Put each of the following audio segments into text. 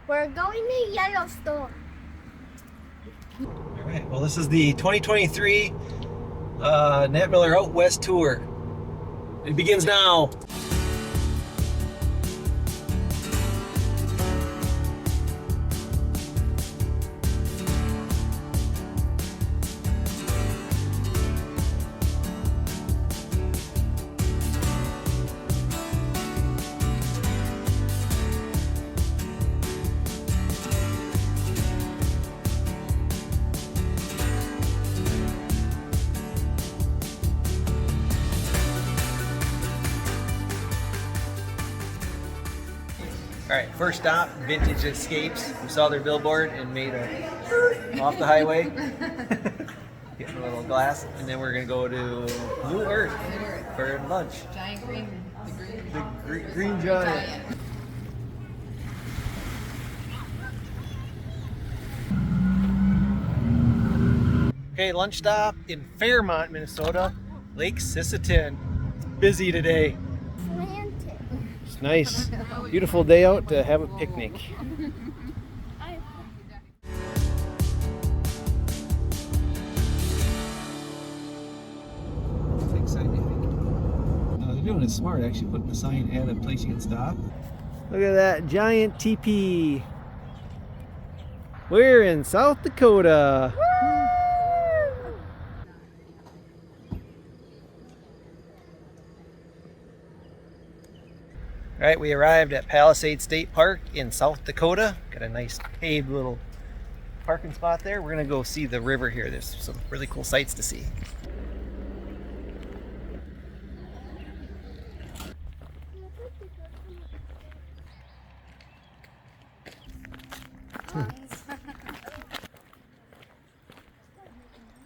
We're going to Yellowstone. All right, well, this is the 2023 Nat Miller Out West Tour. It begins now. All right, first stop, Vintage Escapes. We saw their billboard and made a off the highway. Getting a little glass, and then we're gonna go to New Earth for lunch. Giant green, The green giant. Okay, lunch stop in Fairmont, Minnesota, Lake Sisseton. Busy today. Atlantic. It's nice, beautiful day out to have a picnic. No, they're doing it smart, actually putting a sign at a place you can stop. Look at that giant teepee. We're in South Dakota. All right, we arrived at Palisade State Park in South Dakota. Got a nice paved little parking spot there. We're gonna go see the river here. There's some really cool sights to see.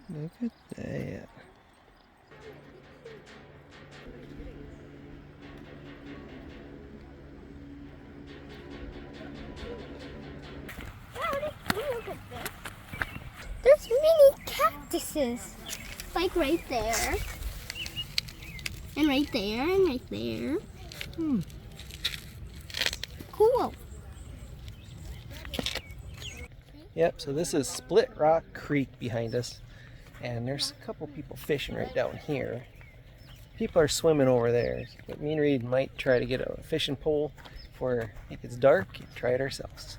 Look at that. Look at this. There's mini cactuses. Like right there. And right there, and right there. Cool. Yep, so this is Split Rock Creek behind us. And there's a couple people fishing right down here. People are swimming over there. But me and Reed might try to get a fishing pole before it gets dark and try it ourselves.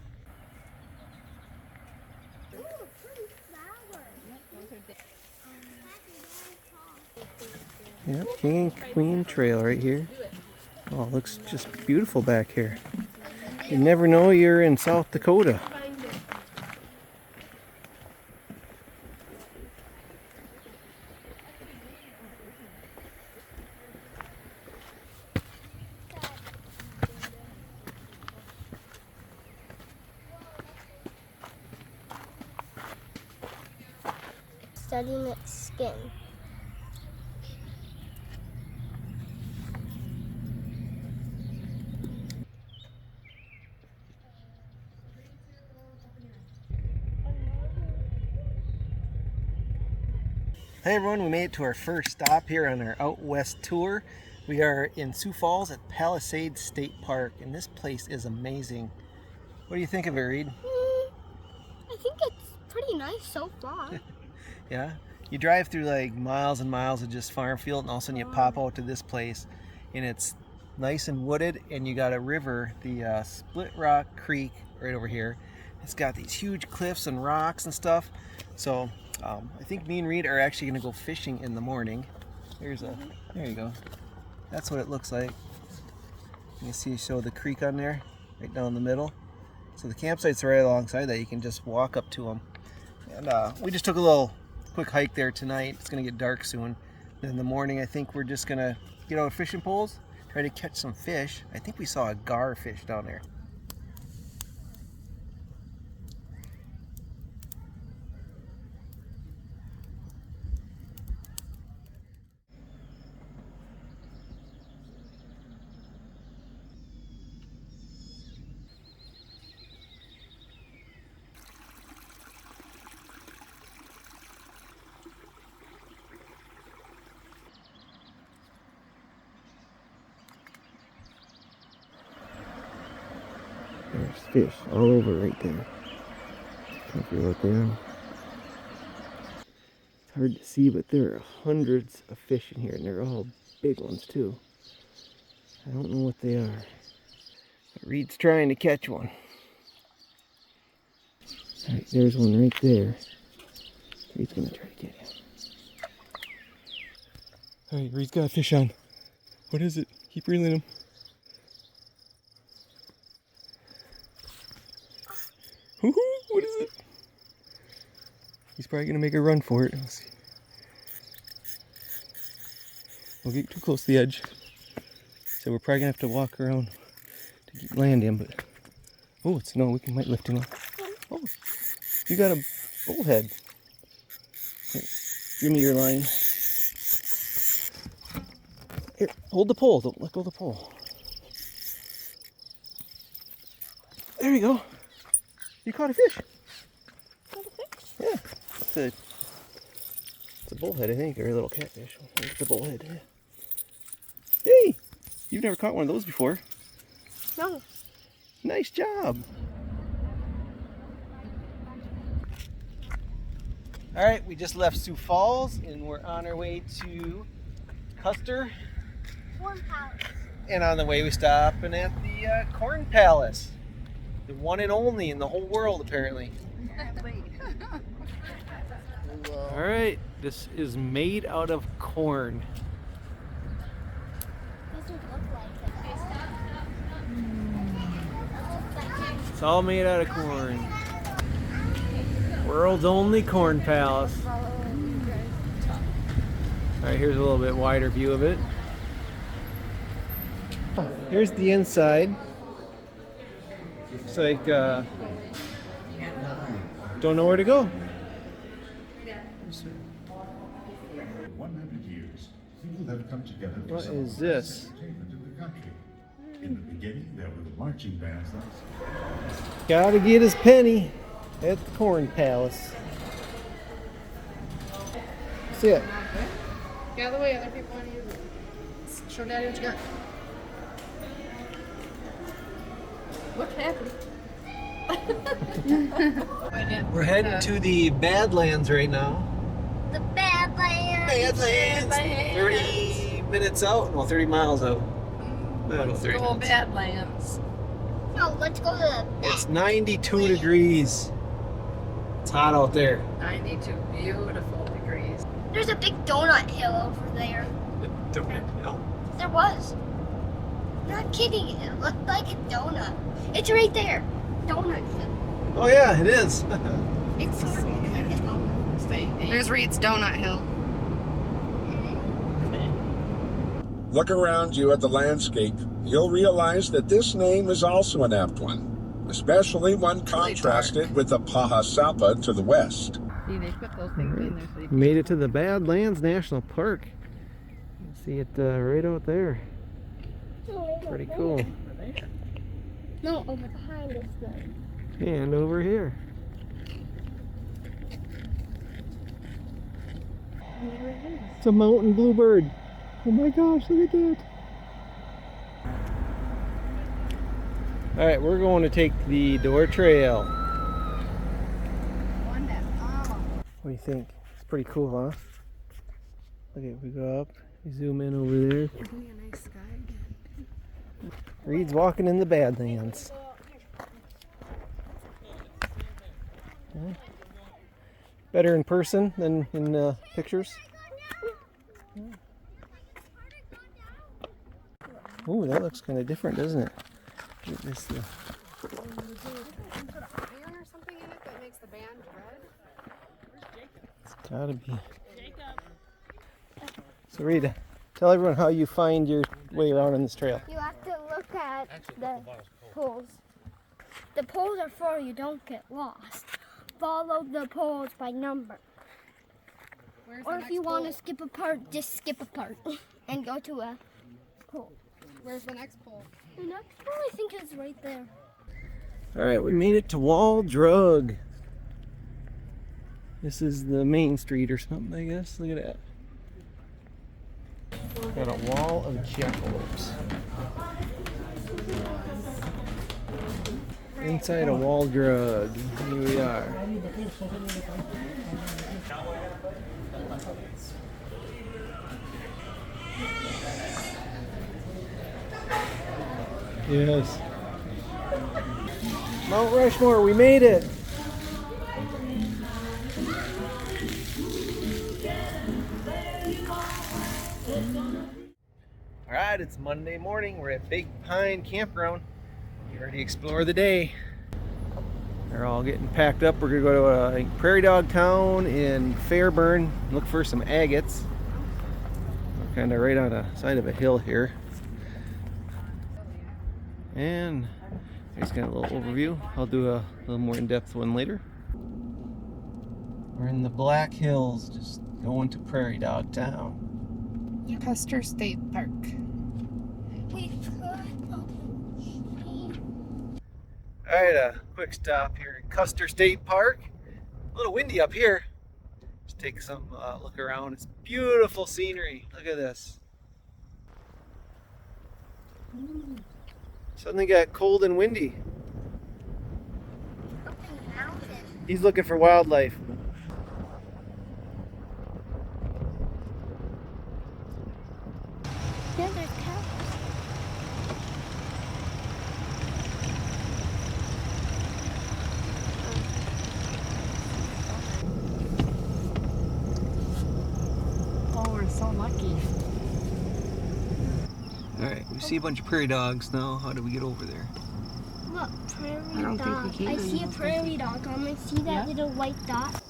Yep, King and Queen Trail right here. Oh, it looks just beautiful back here. You never know you're in South Dakota. Studying its skin. Hey everyone, we made it to our first stop here on our Out West tour. We are in Sioux Falls at Palisade State Park, and this place is amazing. What do you think of it, Reed? I think it's pretty nice so far. Yeah? You drive through like miles and miles of just farm field, and all of a sudden you pop out to this place, and it's nice and wooded, and you got a river, the Split Rock Creek right over here. It's got these huge cliffs and rocks and stuff. So I think me and Reed are actually going to go fishing in the morning. There you go. That's what it looks like. You can see, show the creek on there, right down the middle. So the campsite's right alongside that. You can just walk up to them. And we just took a little quick hike there tonight. It's going to get dark soon. And in the morning, I think we're just going to get out fishing poles, try to catch some fish. I think we saw a gar fish down there. fish all over right there. Can't feel what they are. It's hard to see, but there are hundreds of fish in here, and they're all big ones too. I don't know what they are. Reed's trying to catch one. Alright, there's one right there. Reed's gonna try to get him. Alright, Reed's got a fish on. What is it? Keep reeling him. Woohoo! What is it? He's probably gonna make a run for it. Let's see. Don't get too close to the edge. So we're probably gonna have to walk around to land him, but oh, it's no, we might lift him up. Oh, you got a bullhead. Here, give me your line. Here, hold the pole. Don't let go of the pole. There you go. You caught a fish. Caught a fish? Yeah. It's a bullhead, I think, or a little catfish. It's a bullhead. Yeah. Hey! You've never caught one of those before. No. Nice job. All right, we just left Sioux Falls and we're on our way to Custer. Corn Palace. And on the way we stopping at the Corn Palace. The one and only in the whole world, apparently. All right, this is made out of corn. Doesn't look like that. It's all made out of corn. World's only Corn Palace. All right, here's a little bit wider view of it. Here's the inside. It's like, don't know where to go. 100 years, people have come together for What some is of the best this? entertainment in the country. In the beginning, there were the marching bands. Gotta get his penny at the Corn Palace. That's it. Get out of the way, other people want to use it. Show Daddy what you got. What happened? We're heading to the Badlands right now. The Badlands. Badlands! 30 minutes out? Well, 30 miles out. About 30 Go minutes. Badlands. No, let's go to the It's 92 degrees. It's hot out there. 92 beautiful degrees. There's a big donut hill over there. There was. I'm not kidding. It looked like a donut. It's right there. Donut hill. Oh yeah, it is. It's sort of like a donut. There's Reed's Donut Hill. Look around you at the landscape. You'll realize that this name is also an apt one, especially when contrasted with the Pahasapa to the west. See, they put those things in there so you Made it to the Badlands National Park. You see it right out there. Pretty cool. No, over behind us then. And over here. It's a mountain bluebird. Oh my gosh, look at that. Alright, we're going to take the Door Trail. What do you think? It's pretty cool, huh? Okay, we go up, we zoom in over there. Reed's walking in the Badlands. Yeah. Better in person than in pictures. Ooh, that looks kind of different, doesn't it? Get this, put iron or something in it that makes the band red. it's gotta be. So Rita, tell everyone how you find your way around on this trail. You have to look at the poles. The poles are for you don't get lost. Follow the poles by number. Where's Or the if next you want pole? to skip a part, just skip a part and go to a pole. Where's the next pole? The next pole I think is right there. Alright, we made it to Wall Drug. This is the main street or something, I guess. Look at that. Got a wall of jackalopes. Inside a wall drug. Here we are. Yes. Mount Rushmore, we made it. Alright, it's Monday morning. We're at Big Pine Campground. You ready to explore the day? They're all getting packed up. We're going to go to Prairie Dog Town in Fairburn. Look for some agates. We're kind of right on the side of a hill here. And here's kind of a little overview. I'll do a little more in-depth one later. We're in the Black Hills, just going to Prairie Dog Town. Custer State Park. Alright, a quick stop here at Custer State Park. A little windy up here. Just take some look around. It's beautiful scenery. Look at this. Suddenly got cold and windy. He's looking for wildlife. Yeah, there's cows. Oh, we're so lucky. Alright, we see a bunch of prairie dogs now. How do we get over there? Look, prairie I don't think dog. we can. I see a prairie dog. I'm gonna see that Yeah. little white dot.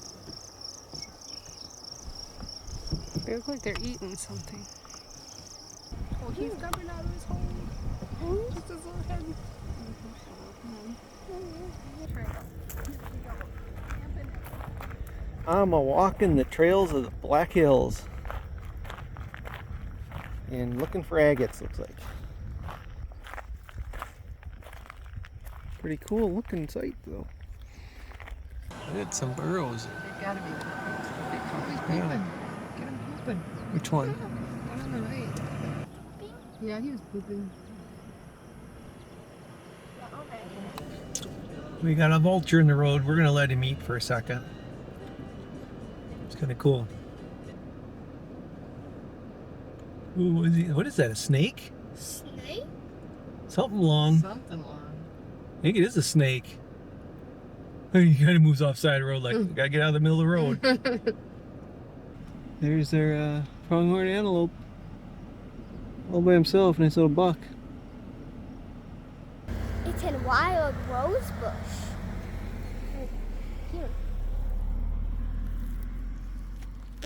They look like they're eating something. Oh, he's coming out of his hole. Just his little head. I'm a walking the trails of the Black Hills. And looking for agates, looks like. Pretty cool looking sight, though. Look at some burrows. They gotta be. He's pooping. Get him pooping. Which one? One on the right. Yeah, he was pooping. We got a vulture in the road. We're gonna let him eat for a second. It's kind of cool. Ooh, what is that? A snake? Snake? Something long. Something long. I think it is a snake. He kind of moves off the side of the road, like gotta get out of the middle of the road. There's their pronghorn antelope. All by himself, nice little buck. It's a wild rose bush. Right here.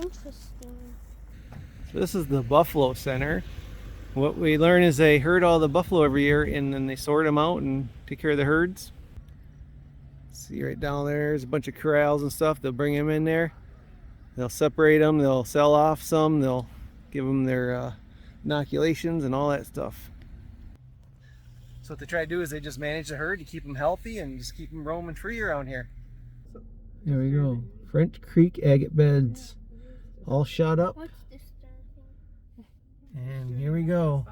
Interesting. This is the buffalo center. What we learn is they herd all the buffalo every year and then they sort them out and take care of the herds. See right down there's a bunch of corrals and stuff. They'll bring them in there. They'll separate them. They'll sell off some. They'll give them their inoculations and all that stuff. So what they try to do is they just manage the herd to keep them healthy and just keep them roaming free around here. There we go. French Creek agate beds. All shot up. What's this thing? And here we go.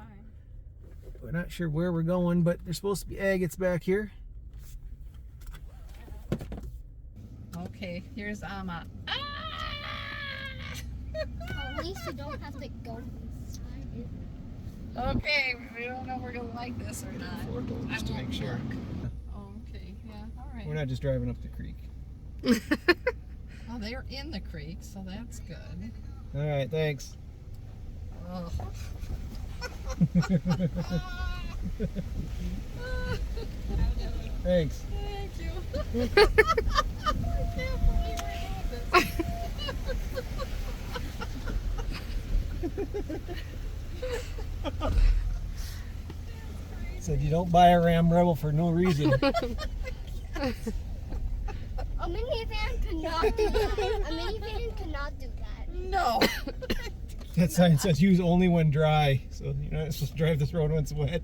We're not sure where we're going, but there's supposed to be agates back here. Okay, here's Amma. At least you don't have to go inside it. Okay, we don't know if we're gonna like this or not. Just to make sure. Oh, okay, yeah, all right. We're not just driving up the creek. Oh, they're in the creek, so that's good. All right, thanks. Oh. Thanks. Thank you. I can't believe we're doing this. Said you don't buy a Ram Rebel for no reason. A minivan cannot do that. A minivan cannot do that. No. That sign says use only when dry, so you're not supposed to drive this road when it's wet.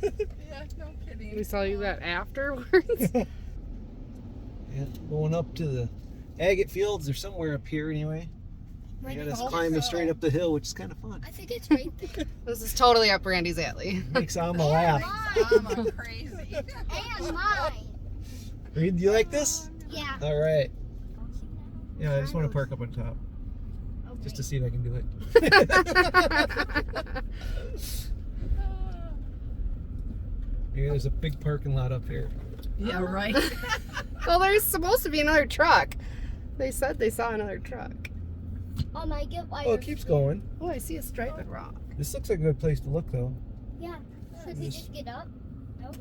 Yeah, no kidding. We saw you that afterwards. Yeah, going up to the agate fields or somewhere up here anyway. We got us climbing straight up the hill, which is kind of fun. I think it's right there. This is totally up Randy's alley. Makes Alma laugh. I'm crazy. And mine. Reed, do you like this? Yeah. All right. Yeah, I just want to park up on top. Just to see if I can do it. Maybe there's a big parking lot up here. Yeah, right. Well, there's supposed to be another truck. They said they saw another truck. I get why. Oh, it keeps going. Oh, I see a striped rock. This looks like a good place to look, though. Yeah. Should we just get up? Nope.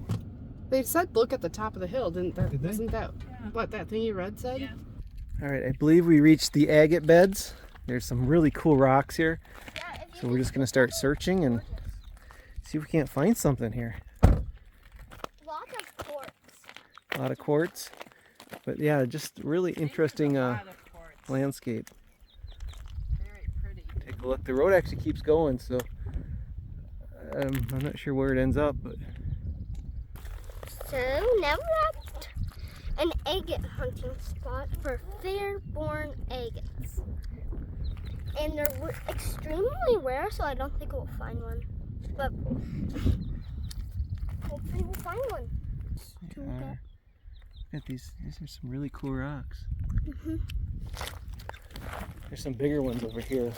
They said look at the top of the hill, didn't they? Did they? Wasn't that what that thing you read said? Yeah. All right, I believe we reached the agate beds. There's some really cool rocks here. Yeah, if So you we're just going to start searching and see if we can't find something here. Lots of quartz. A lot of quartz. But yeah, just really interesting landscape. Very pretty. Take a look. The road actually keeps going, so I'm not sure where it ends up, but So now we're at an agate hunting spot for fair-born agates. And they're extremely rare, so I don't think we'll find one. But hopefully we'll find one. they are. Look at these are some really cool rocks. There's some bigger ones over here.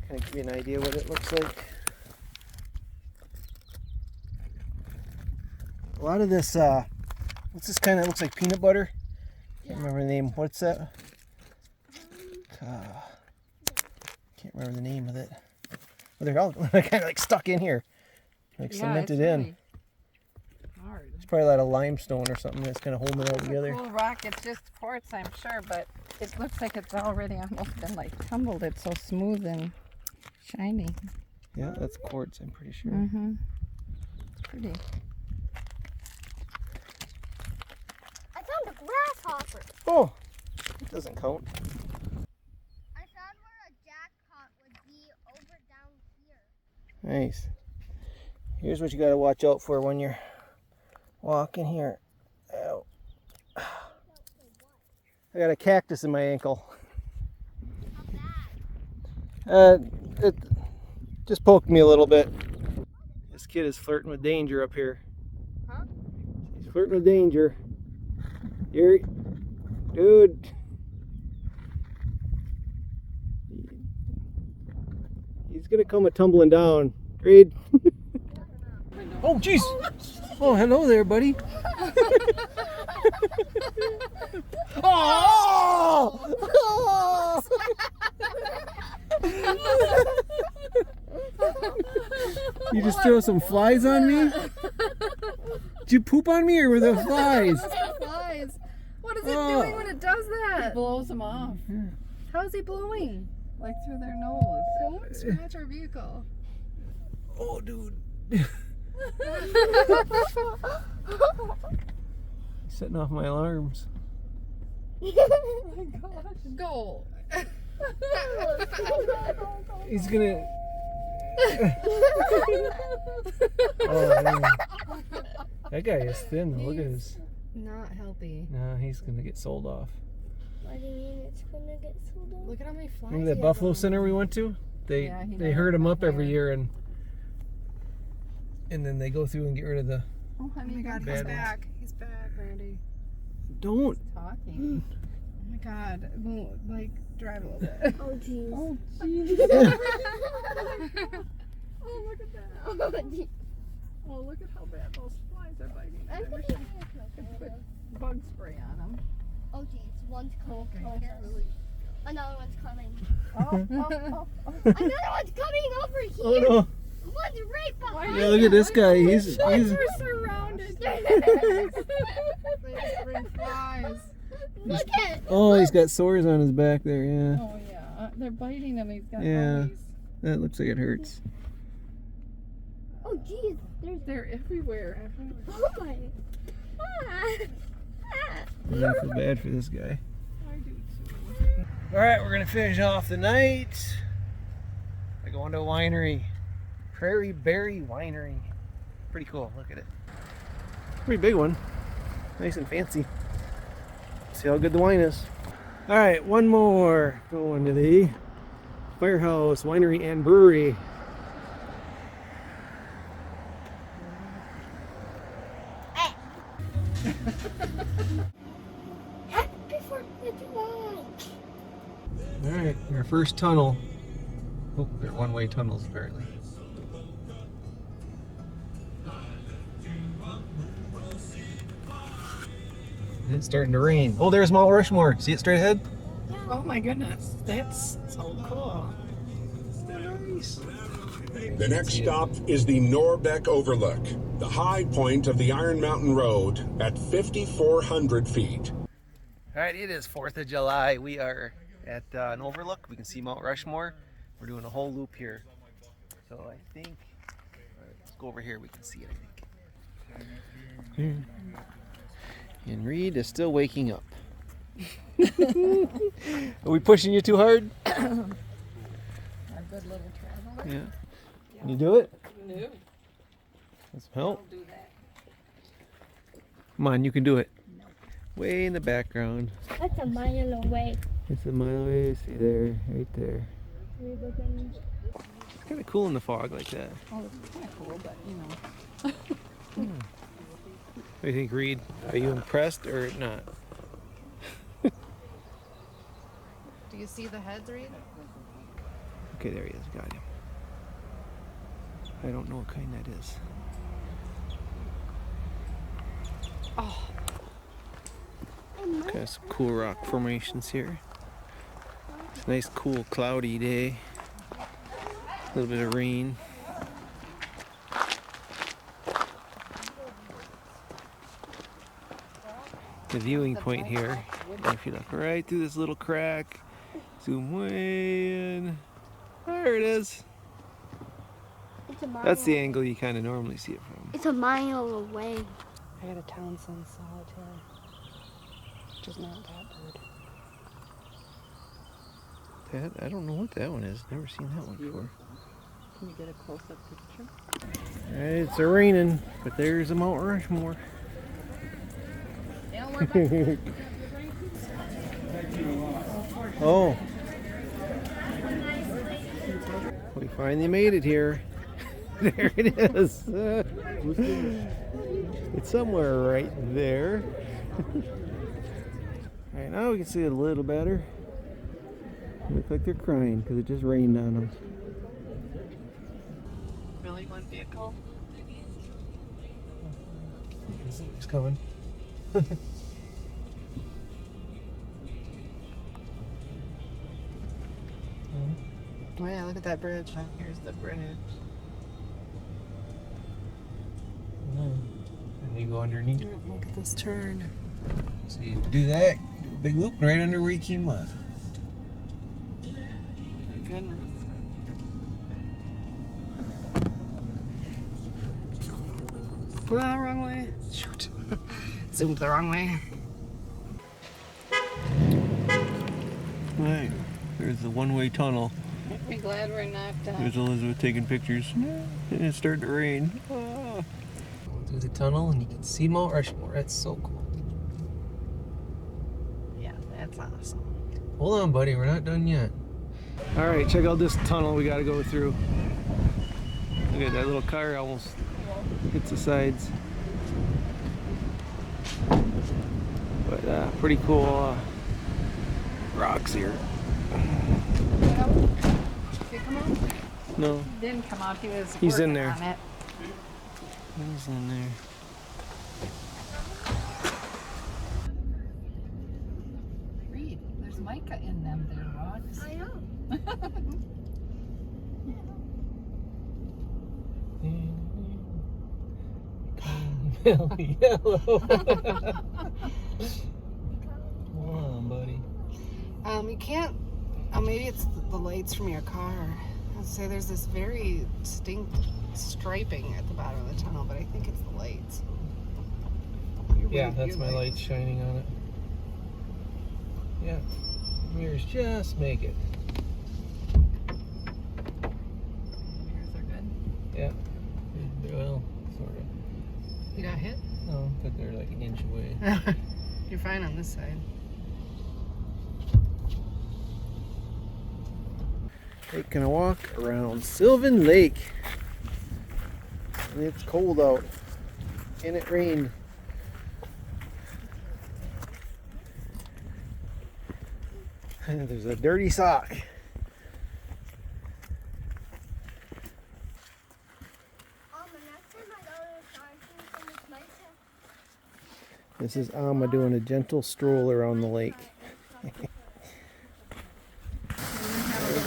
Kind of give you an idea what it looks like. A lot of this, what's this kind of looks like peanut butter? Can't remember the name. What's that? Can't remember the name of it. Well, they're all kind of like stuck in here, like cemented in. Hard. It's probably a lot of limestone or something that's kind of holding it all together. Cool rock. It's just quartz, I'm sure, but it looks like it's already almost been like tumbled. It's so smooth and shiny. Yeah, that's quartz, I'm pretty sure. Mm-hmm. Pretty. I found a grasshopper. Oh, it doesn't count. I found where a jackpot would be over down here. Nice. Here's what you got to watch out for when you're walking here. Ow. I got a cactus in my ankle. It just poked me a little bit. This kid is flirting with danger up here. Huh? He's flirting with danger. You're, dude. He's gonna come a tumbling down. Reed. Oh, jeez. Oh, hello there, buddy. Oh! Oh! You just throw some flies on me? Did you poop on me or were there flies? Flies. What is it doing when it does that? It blows them off. How is he blowing? Like through their nose. Don't scratch our vehicle. Oh, dude. Setting off my alarms. Oh my gosh. Go. He's gonna. Oh, man. That guy is thin. Look at his. Not healthy. No, he's gonna get sold off. What do you mean it's gonna get sold off? Look at how many flies. Remember that buffalo center we went to? They herd them up every year and then they go through and get rid of the. Oh, honey, Oh my God, Bad he's ones. back. He's back, Randy. Don't. talking. Oh my God. Well, like, drive a little bit. Oh jeez. Oh, jeez. Oh, look at that. Oh, geez. Oh, look at how bad those flies are biting. I'm I wish pretty I could put bug spray on them. Oh geez, one's coming. Okay, really. Another one's coming. Oh. Another one's coming over here. Oh no. One's right behind. Yeah, look at this guy. He's We're surrounded. They bring flies. Look at. oh, he's got sores on his back there. Yeah, Oh, yeah. They're biting him. He's got Yeah. all these. that looks like it hurts. Oh geez, They're everywhere. oh my. Ah. I feel bad for this guy. I do too. All right, we're gonna finish off the night by going to a winery, Prairie Berry Winery. Pretty cool. Look at it. Pretty big one. Nice and fancy. See how good the wine is. All right, one more. Going to the Firehouse Winery and Brewery. All right, our first tunnel. Oh, they're one-way tunnels apparently. It's starting to rain. Oh, there's Mount Rushmore. See it straight ahead? Oh my goodness, that's so cool. Nice. The next stop is the Norbeck Overlook, the high point of the Iron Mountain Road at 5,400 feet. All right, it is 4th of July. We are at an overlook. We can see Mount Rushmore. We're doing a whole loop here. So I think, all right, let's go over here. We can see it, I think. And Reed is still waking up. Are we pushing you too hard? A good little traveler. Yeah. Can you do it? No, Let's help. don't do that. Come on, you can do it. Way in the background. That's a mile away. It's a mile away. See there, right there. It's kind of cool in the fog like that. Oh, it's kind of cool, but you know. What do you think, Reed? Are you impressed or not? Do you see the heads, Reed? Okay, there he is. Got him. I don't know what kind that is. Oh, Got some cool rock formations here. It's a nice, cool, cloudy day. A little bit of rain. The viewing point here. And if you look right through this little crack, zoom way in. There it is. It's a mile. That's the angle you kind of normally see it from. It's a mile away. I got a Townsend solitaire, which is not that bird. That, I don't know what that one is. Never seen that one before. Can you get a close-up picture? It's a raining, but there's a Mount Rushmore. Oh. We finally made it here. There it is. It's somewhere right there. Alright, now we can see it a little better. Looks like they're crying because it just rained on them. Really, one vehicle? It's coming. Oh yeah, look at that bridge. Here's the bridge. And you go underneath. Look at this turn. So you do that, do a big loop right under where you came up. Goodness. Wrong way. Shoot. Zoomed the wrong way. Right. There's the one-way tunnel. Aren't we glad we're not There's Elizabeth taking pictures. And it's starting to rain. Through the tunnel and you can see Mount Rushmore. That's so cool. Yeah, that's awesome. Hold on, buddy. We're not done yet. All right, check out this tunnel we got to go through. Look at that little car almost hits the sides. But pretty cool rocks here. Did he come out? No, He didn't come out. He was He's in working there. on it. he's in there. Reed, there's mica in them there rocks. I know. Yellow. Come on, buddy. You can't. Oh, maybe it's the lights from your car. I'd say there's this very distinct striping at the bottom of the tunnel, but I think it's the lights. Yeah, that's my light shining on it. Yeah, mirrors just make it. Mirrors are good. Yeah, well, sort of. You got hit? No, but they're like an inch away. You're fine on this side. Taking a walk around Sylvan Lake. And it's cold out. And it rained. There's a dirty sock. This is Alma doing a gentle stroll around the lake. There we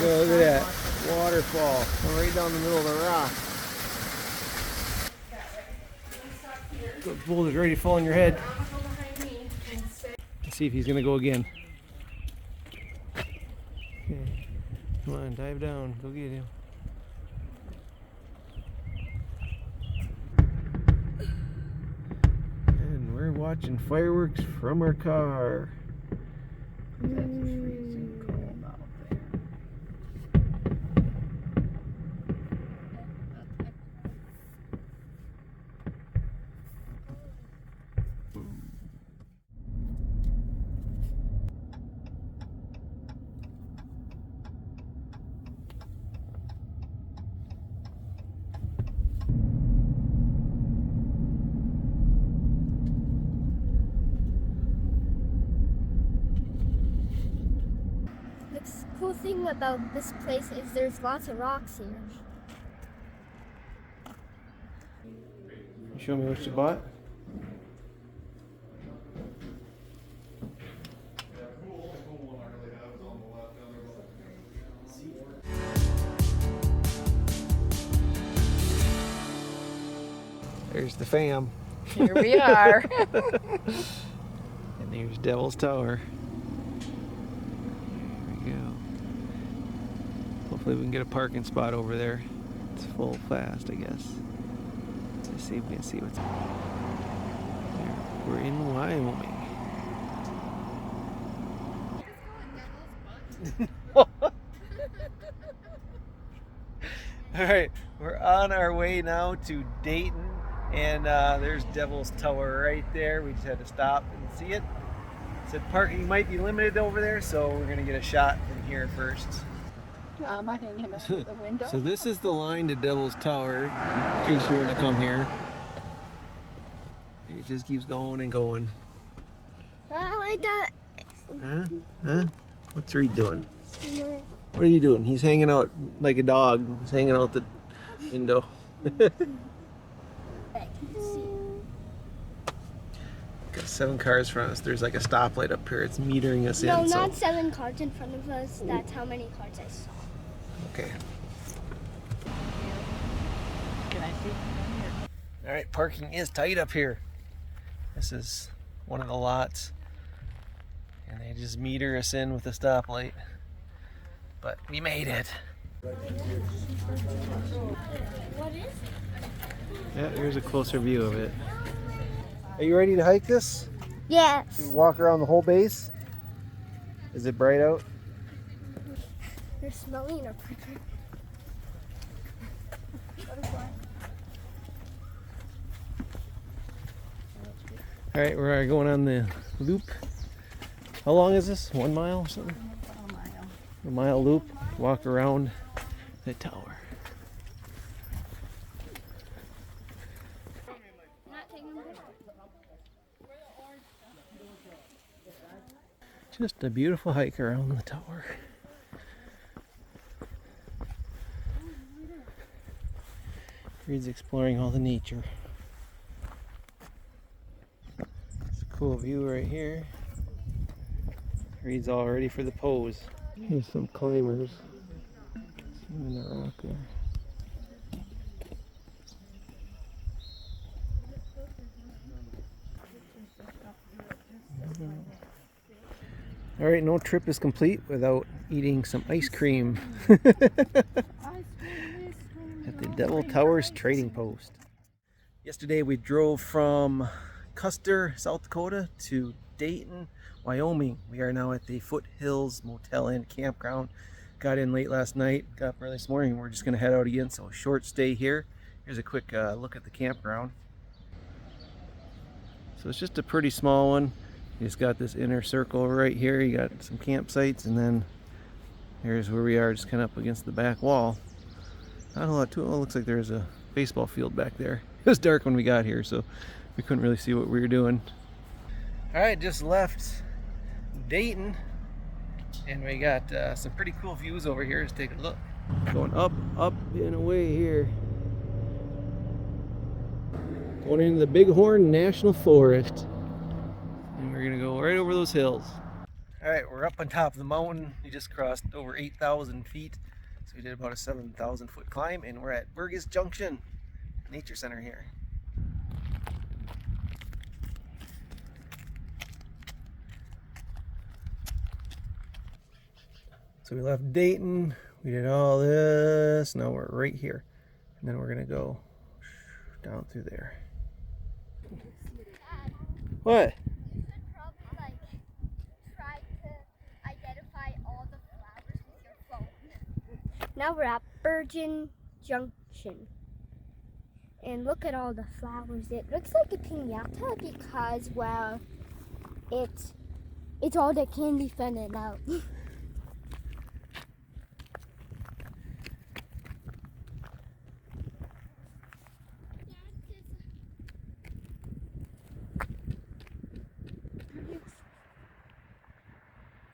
go, look at that waterfall right down the middle of the rock. The boulder's ready to fall on your head. Let's see if he's gonna go again. Okay. Come on, dive down, go get him. And we're watching fireworks from our car. That's freezing cold out there. The cool thing about this place is there's lots of rocks here. Show me what you bought. There's the fam. Here we are. And there's Devil's Tower. There we go. Hopefully we can get a parking spot over there. It's full fast, I guess. Let's see if we can see what's there. We're in Wyoming. Alright, we're on our way now to Dayton, and there's Devil's Tower right there. We just had to stop and see it. Said parking might be limited over there, so we're gonna get a shot from here first. I hanging up the window. So this is the line to Devil's Tower, in case you were to come here. It just keeps going and going. I like that. Huh? What's Reed doing? What are you doing? He's hanging out like a dog. He's hanging out the window. Got 7 cars in front of us. There's like a stoplight up here. It's metering us No, in. not So. 7 cars in front of us. That's how many cars I saw. Okay. Can I see from here? All right, parking is tight up here. This is one of the lots, and they just meter us in with a stoplight. But we made it. What is it? Yeah, here's a closer view of it. Are you ready to hike this? Yes. To walk around the whole base? Is it bright out? They're smelling a pretty. All right, we're going on the loop. How long is this? 1 mile or something? A mile. A mile loop. Walk around the tower. Just a beautiful hike around the tower. Reed's exploring all the nature. It's a cool view right here. Reed's all ready for the pose. Here's some climbers. In the rock there. All right, no trip is complete without eating some ice cream at the Devil Towers Trading Post. Yesterday we drove from Custer, South Dakota to Dayton, Wyoming. We are now at the Foothills Motel and Campground. Got in late last night, got up early this morning. We're just going to head out again, so a short stay here. Here's a quick look at the campground. So it's just a pretty small one. You just got this inner circle right here. You got some campsites, and then here's where we are, just kind of up against the back wall. Not a lot to it. Well, it looks like there's a baseball field back there. It was dark when we got here, so we couldn't really see what we were doing. All right, just left Dayton. And we got some pretty cool views over here. Let's take a look. Going up, and away here. Going into the Bighorn National Forest. And we're gonna go right over those hills. All right, we're up on top of the mountain. We just crossed over 8,000 feet. So we did about a 7,000 foot climb, and we're at Burgess Junction Nature Center here. So we left Dayton, we did all this, now we're right here. And then we're gonna go down through there. What? You should probably like try to identify all the flowers with your phone. Now we're at Burgess Junction. And look at all the flowers. It looks like a piñata because, well, it's all the candy falling out.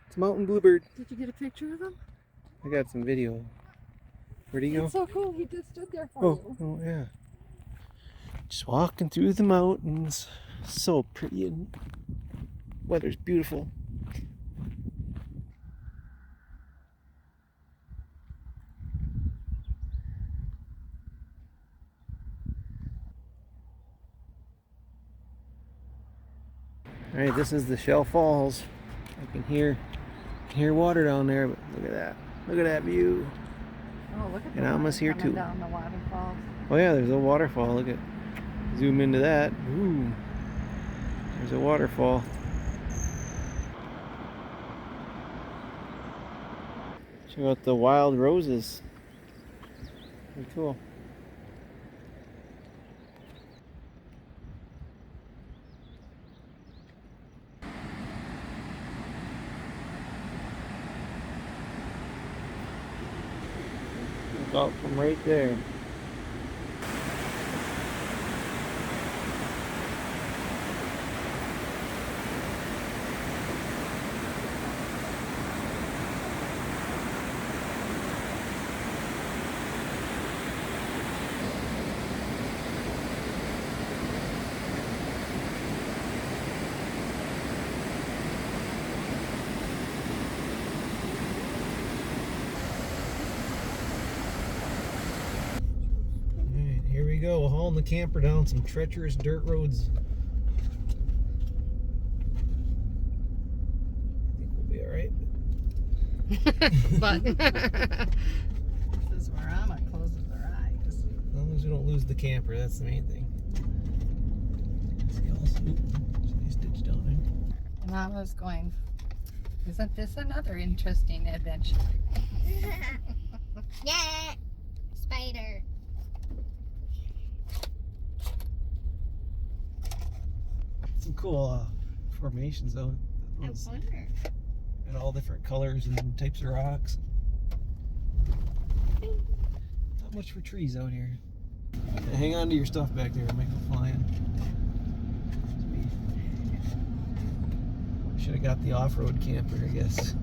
It's Mountain Bluebird. Did you get a picture of him? I got some video. Where'd he go? It's so cool. He just stood there for you. Oh yeah. Just walking through the mountains. So pretty and weather's beautiful. All right, this is the Shell Falls. I can hear water down there, but look at that. Look at that view. Oh, look at And the Alma's water here coming too. down the waterfalls. Oh yeah, there's a waterfall. Look at, zoom into that. Ooh, there's a waterfall. Check out the wild roses. Very cool. Look out from right there. Alright, here we go, hauling the camper down some treacherous dirt roads. I think we'll be alright. But this is where Amma closes her eyes. As long as we don't lose the camper, that's the main thing. See also, see stitch down there. And I was going, isn't this another interesting adventure? Yeah, spider. Some cool formations though. I wonder. And all different colors and types of rocks. Not much for trees out here. Hang on to your stuff back there, make them flying. Should have got the off-road camper, I guess.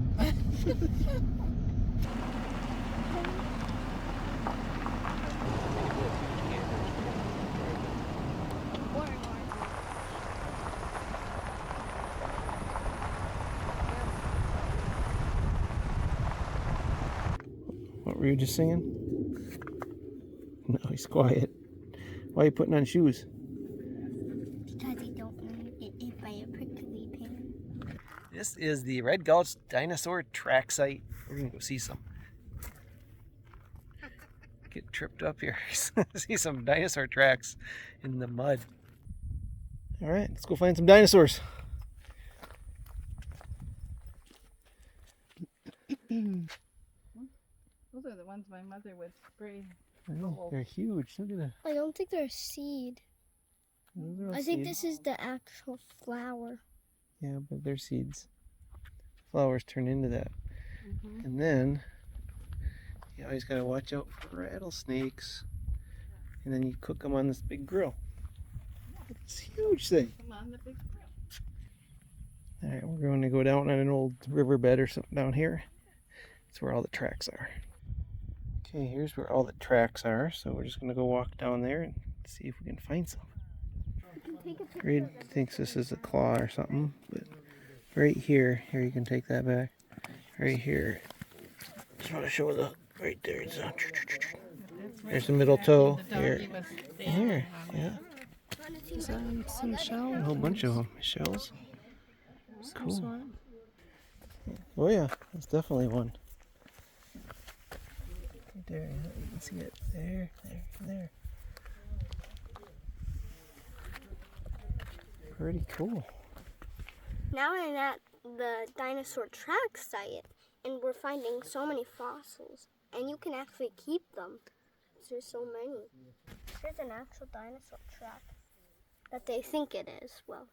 What were you just singing? No, he's quiet. Why are you putting on shoes? Because I don't want to get hit by a prickly pear. This is the Red Gulch Dinosaur Track Site. We're gonna go see some. Get tripped up here. See some dinosaur tracks in the mud. All right, let's go find some dinosaurs. Those are the ones my mother would spray. I know, they're huge. Look at that. I don't think they're a seed. Those are all I think seeds. this is the actual flower. Yeah, but they're seeds. Flowers turn into that. And then you always gotta watch out for rattlesnakes. And then you cook them on this big grill. It's a huge thing. Come on, the big grill. All right, we're going to go down on an old riverbed or something down here. That's where all the tracks are. Okay, here's where all the tracks are. So we're just going to go walk down there and see if we can find some. Reed thinks this is a claw or something, but right here, you can take that back. Right here, just want to show the right there. It's there's the middle toe here. Here, yeah. Some shells. A whole bunch of them. Shells. Cool. Oh yeah, that's definitely one. Right there, you can see it. There. Pretty cool. Now I'm at the dinosaur track site, and we're finding so many fossils, and you can actually keep them. There's so many. Here's an actual dinosaur track that they think it is. Well,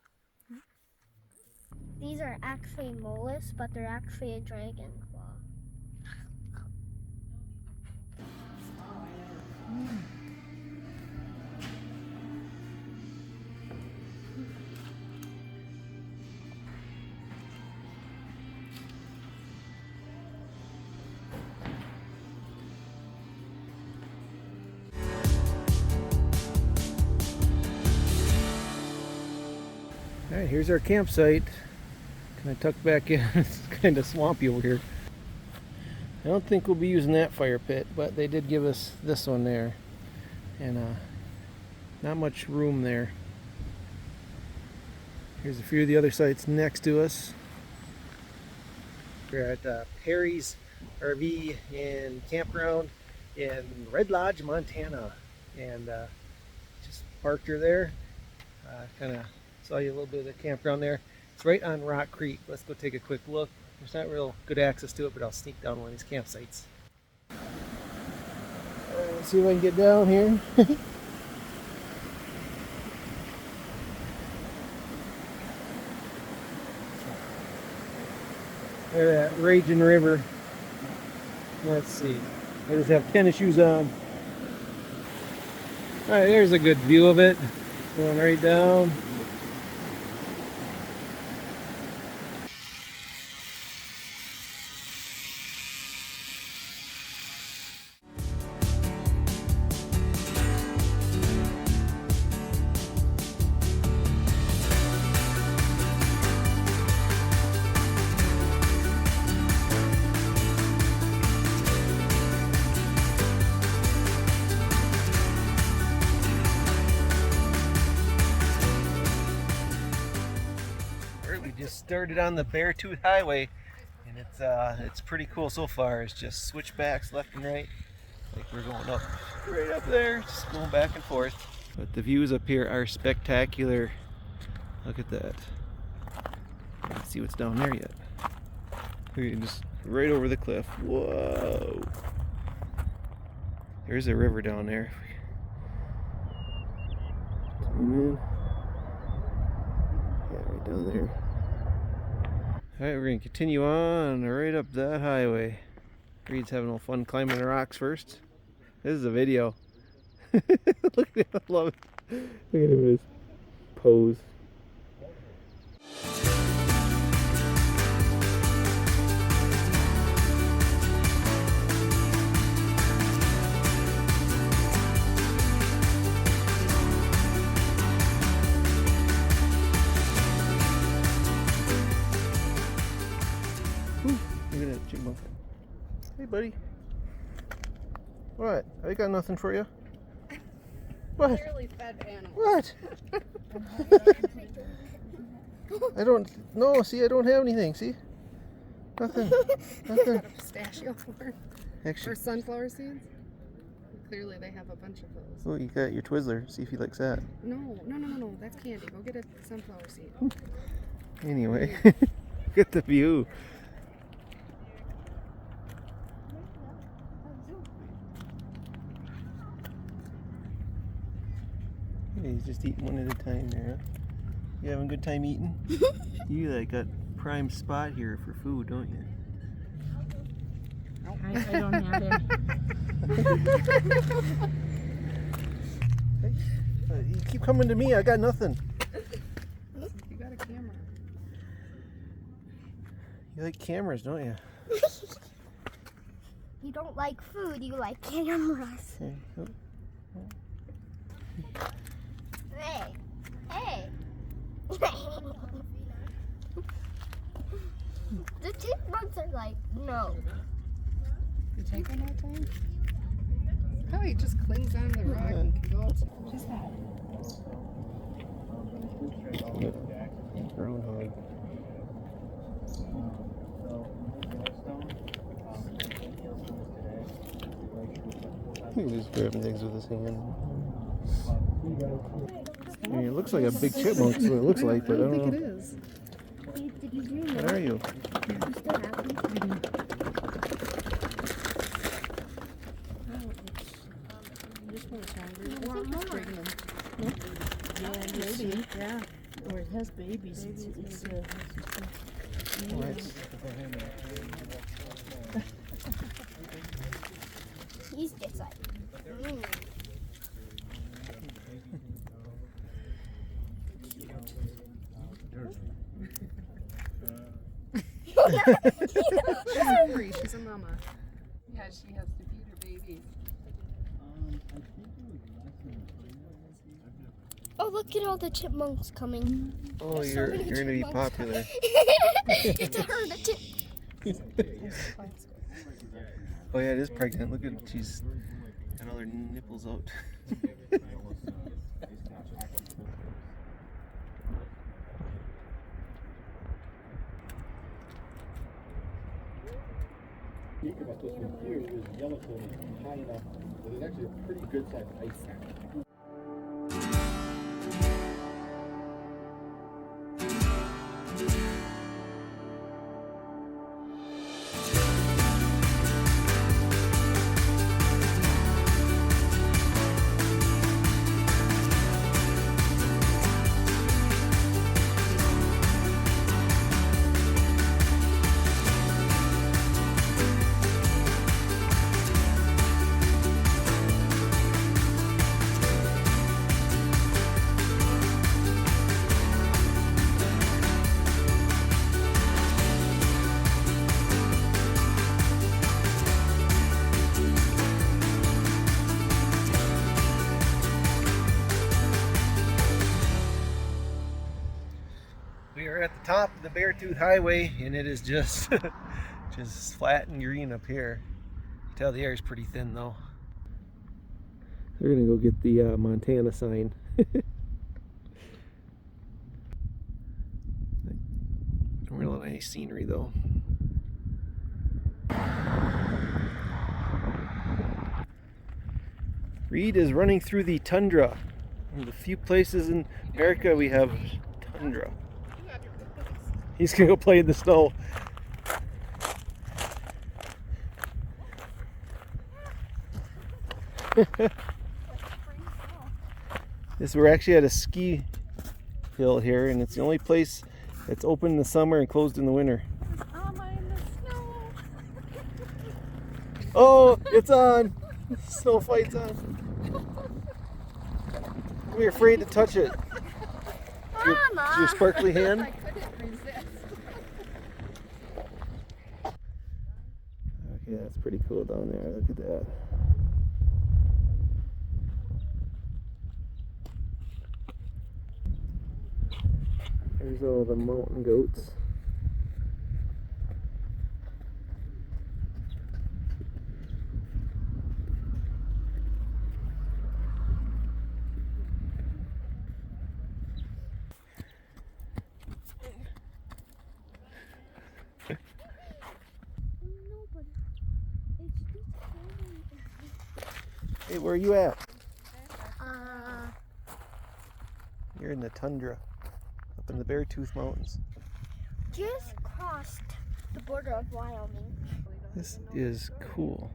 these are actually mollusks, but they're actually a dragon claw. All right, here's our campsite. Kind of tucked back in. It's kind of swampy over here. I don't think we'll be using that fire pit, but they did give us this one there. And not much room there. Here's a few of the other sites next to us. We're at Perry's RV and Campground in Red Lodge, Montana. And just parked her there. Kind of saw you a little bit of the campground there. It's right on Rock Creek. Let's go take a quick look. There's not real good access to it, but I'll sneak down one of these campsites. Let's see if I can get down here. There's that raging river. Let's see. I just have tennis shoes on. Alright, there's a good view of it. Going right down. We just started on the Beartooth Highway, and it's pretty cool so far. It's just switchbacks left and right. Like we're going up right up there, just going back and forth. But the views up here are spectacular. Look at that. Can't see what's down there yet. We're just right over the cliff. Whoa! There's a river down there. Zoom in. Yeah, right down there. Alright, we're going to continue on right up that highway. Reed's having a little fun climbing the rocks first. This is a video. Look at him, I love it. Look at him in his pose. Look at that chipmunk. Hey, buddy. What? I got nothing for you. What? Clearly fed animals. What? I don't. No, see, I don't have anything. See? Nothing. Nothing. Got a pistachio for Actually, sunflower seeds. Clearly, they have a bunch of those. oh, you got your Twizzler. See if he likes that. No. That's candy. Go get a sunflower seed. Anyway, get the view. Yeah, he's just eating one at a time there. Huh? You having a good time eating? You like got prime spot here for food, don't you? I don't have it. You keep coming to me. I got nothing. You got a camera. You like cameras, don't you? You don't like food, you like cameras. Okay. Hey, hey. The chipmunks are like, no. You take one more time? Oh, he just clings on the rock and can go outside. What is that? Groundhog. He's just grabbing things with his hand. I mean, it looks like a big chipmunk, so it looks like, but I don't think know. it is. Did you dream What are you? You still happy? Yeah, or it has babies. He's just like, She's hungry. She's a mama. Yeah, she has to feed her babies. oh, look at all the chipmunks coming. Oh, you're gonna be popular. It's a herd of Oh yeah, it is pregnant. Look at she's got all her nipples out. Unique about this one here is Yellowstone is high enough that it's actually a pretty good sized ice cap. We are at the top of the Beartooth Highway, and it is just just flat and green up here. You can tell the air is pretty thin though. They're gonna go get the Montana sign. Don't really any scenery though. Reed is running through the tundra. One of the few places in America we have tundra. He's gonna go play in the snow. We're actually at a ski hill here, and it's the only place that's open in the summer and closed in the winter. Mama in the snow. Oh, it's on! Snow fight's on. We're afraid to touch it. Your sparkly hand. I couldn't resist. Okay, that's pretty cool down there. Look at that. There's all the mountain goats. Hey, where are you at? You're in the tundra, up in the Beartooth Mountains. just crossed the border of Wyoming. This is cool.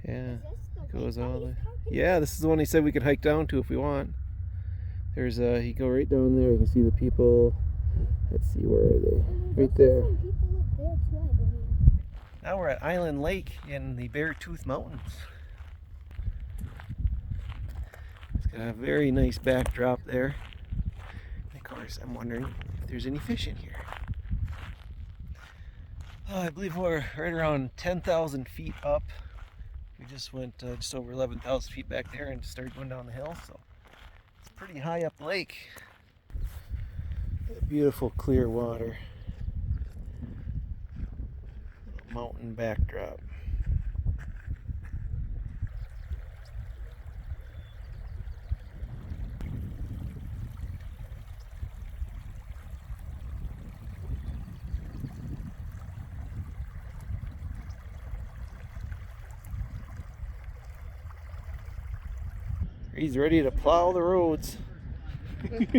Yeah, it goes all the. Yeah, this is the one he said we could hike down to if we want. There's you go right down there. You can see the people. Let's see, where are they? Right there. Now we're at Island Lake in the Beartooth Mountains. It's got a very nice backdrop there. They call course, I'm wondering if there's any fish in here. I believe we're right around 10,000 feet up. We just went just over 11,000 feet back there and started going down the hill, so it's pretty high up lake. Beautiful clear water. Mountain backdrop. He's ready to plow the roads. We're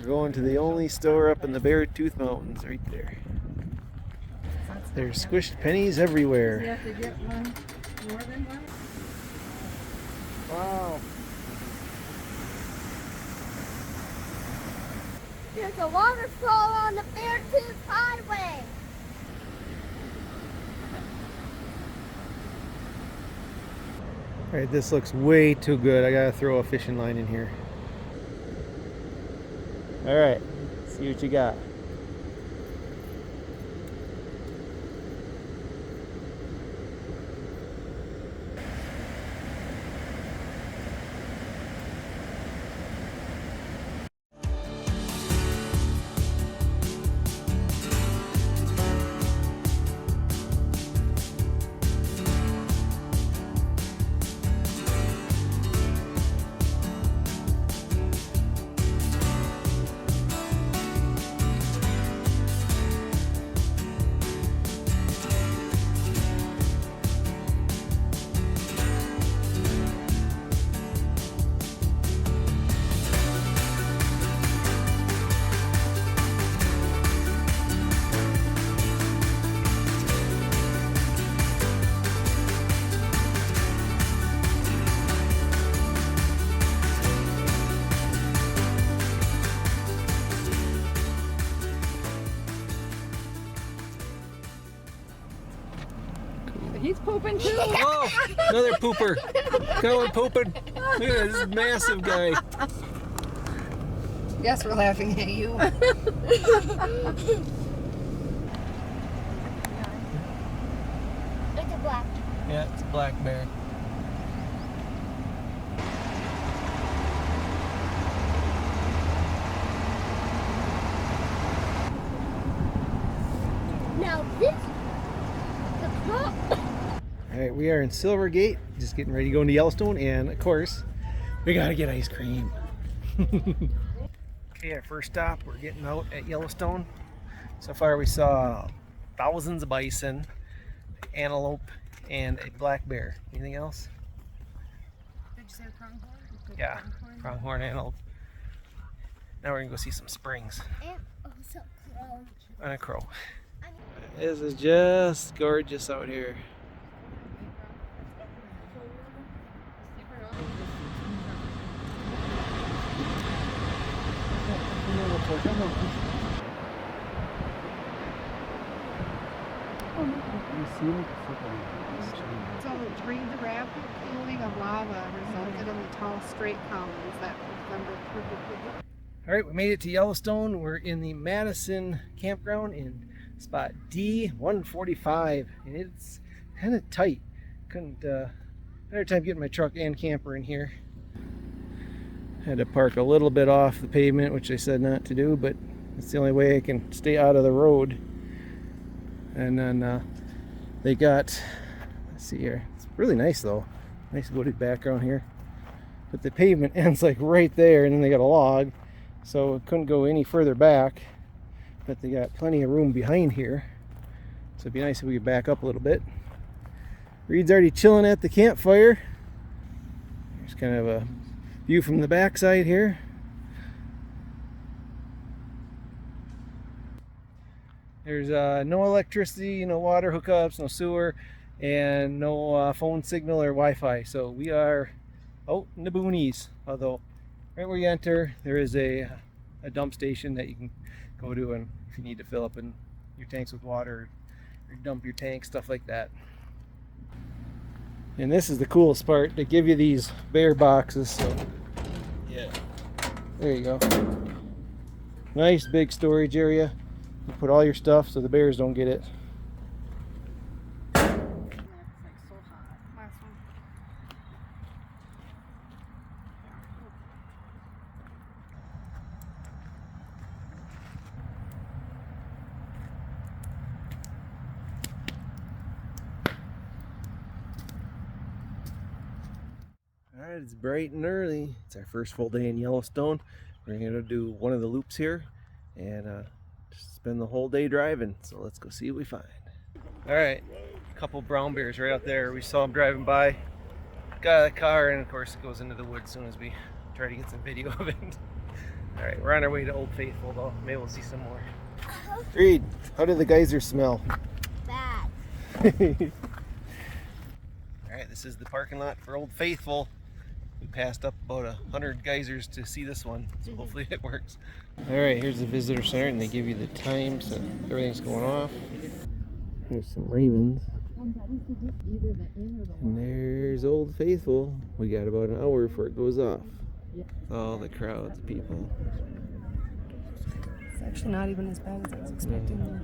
going to the only store up in the Beartooth Mountains right there. There's squished pennies everywhere. You have to get one, more than one? Wow. There's a waterfall on the Beartooth Highway. Alright, this looks way too good. I gotta throw a fishing line in here. Alright, see what you got. He's pooping too. Oh, another pooper. Going pooping. Look at this massive guy. Yes, we're laughing at you. It's a black. Yeah, it's a black bear. Now this, the crow. Alright, we are in Silvergate, just getting ready to go into Yellowstone, and of course, we gotta get ice cream. Okay, our first stop, we're getting out at Yellowstone. So far we saw thousands of bison, antelope, and a black bear. Anything else? Did you say pronghorn? Yeah, pronghorn antelope. Now we're gonna go see some springs. And also crow. And a crow. This is just gorgeous out here. So during the rapid cooling of lava resulted in the tall straight columns that resembled perfectly. Alright, we made it to Yellowstone. We're in the Madison campground in spot D145, and it's kind of tight. Couldn't better time getting my truck and camper in here. Had to park a little bit off the pavement, which I said not to do, but it's the only way I can stay out of the road. And then they got, let's see here, it's really nice though, nice wooded background here, but the pavement ends like right there, and then they got a log, so it couldn't go any further back, but they got plenty of room behind here, so it'd be nice if we could back up a little bit. Reed's already chilling at the campfire. There's kind of a view from the backside here. There's no electricity, no water hookups, no sewer, and no phone signal or Wi-Fi. So we are out in the boonies. Although right where you enter, there is a dump station that you can go to, and if you need to fill up in your tanks with water or dump your tank, stuff like that. And this is the coolest part. They give you these bear boxes. So yeah, There you go. Nice big storage area. You put all your stuff so the bears don't get it. Alright, it's bright and early. It's our first full day in Yellowstone. We're going to do one of the loops here and just spend the whole day driving. So let's go see what we find. Alright, a couple brown bears right out there. We saw them driving by. Got out of the car, and of course it goes into the woods as soon as we try to get some video of it. Alright, we're on our way to Old Faithful though. Maybe we'll see some more. Reed, how did the geyser smell? Bad. Alright, this is the parking lot for Old Faithful. We passed up about 100 geysers to see this one, so hopefully it works. Alright, here's the visitor center, and they give you the times that everything's going off. Here's some ravens. And there's Old Faithful. We got about an hour before it goes off. All the crowds of people. It's actually not even as bad as I was expecting.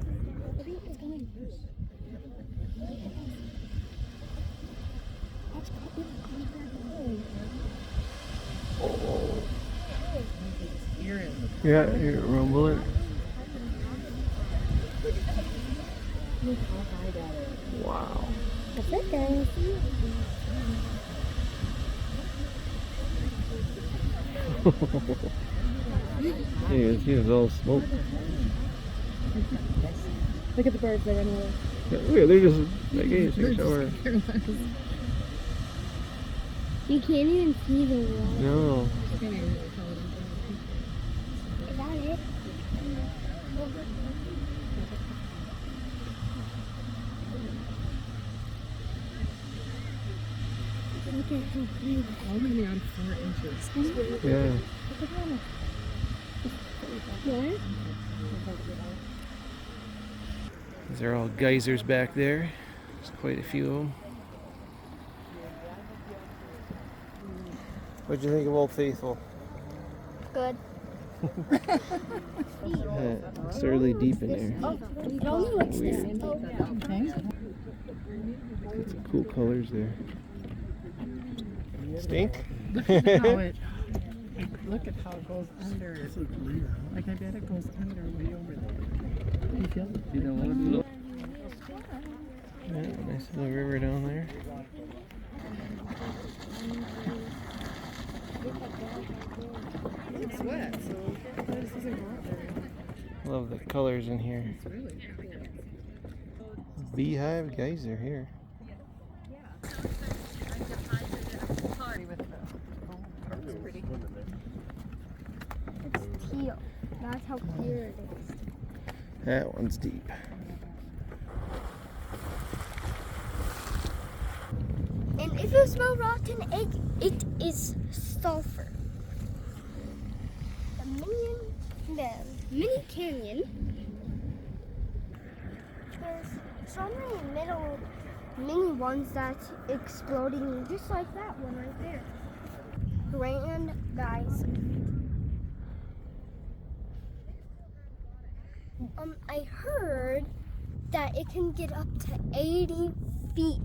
Yeah, you rumble it. Wow. That's it, guys. Here's all smoke. Look at the birds, they're running away. Yeah, look, they're just like, hey, take a shower. You can't even see the wall. No. Is that it? Look at how big. Only on 4 inches. Yeah. What? These are all geysers back there. There's quite a few of them. What'd you think of Old Faithful? Good. Yeah, it's really deep in there. It only looks the Weird. same. Got some cool colors there. Stink? Look at how it goes under. Like I bet it goes under way over there. You feel it? You don't want to Yeah, nice little river down there. It's wet, so this doesn't go out there. Love the colors in here. It's really Beehive geyser here. It's teal. That's how clear it is. That one's deep. And if you smell rotten egg, it is sulfur. The mini canyon. There's so many mini ones that's exploding, just like that one right there. Grand geyser. I heard that it can get up to 80 feet.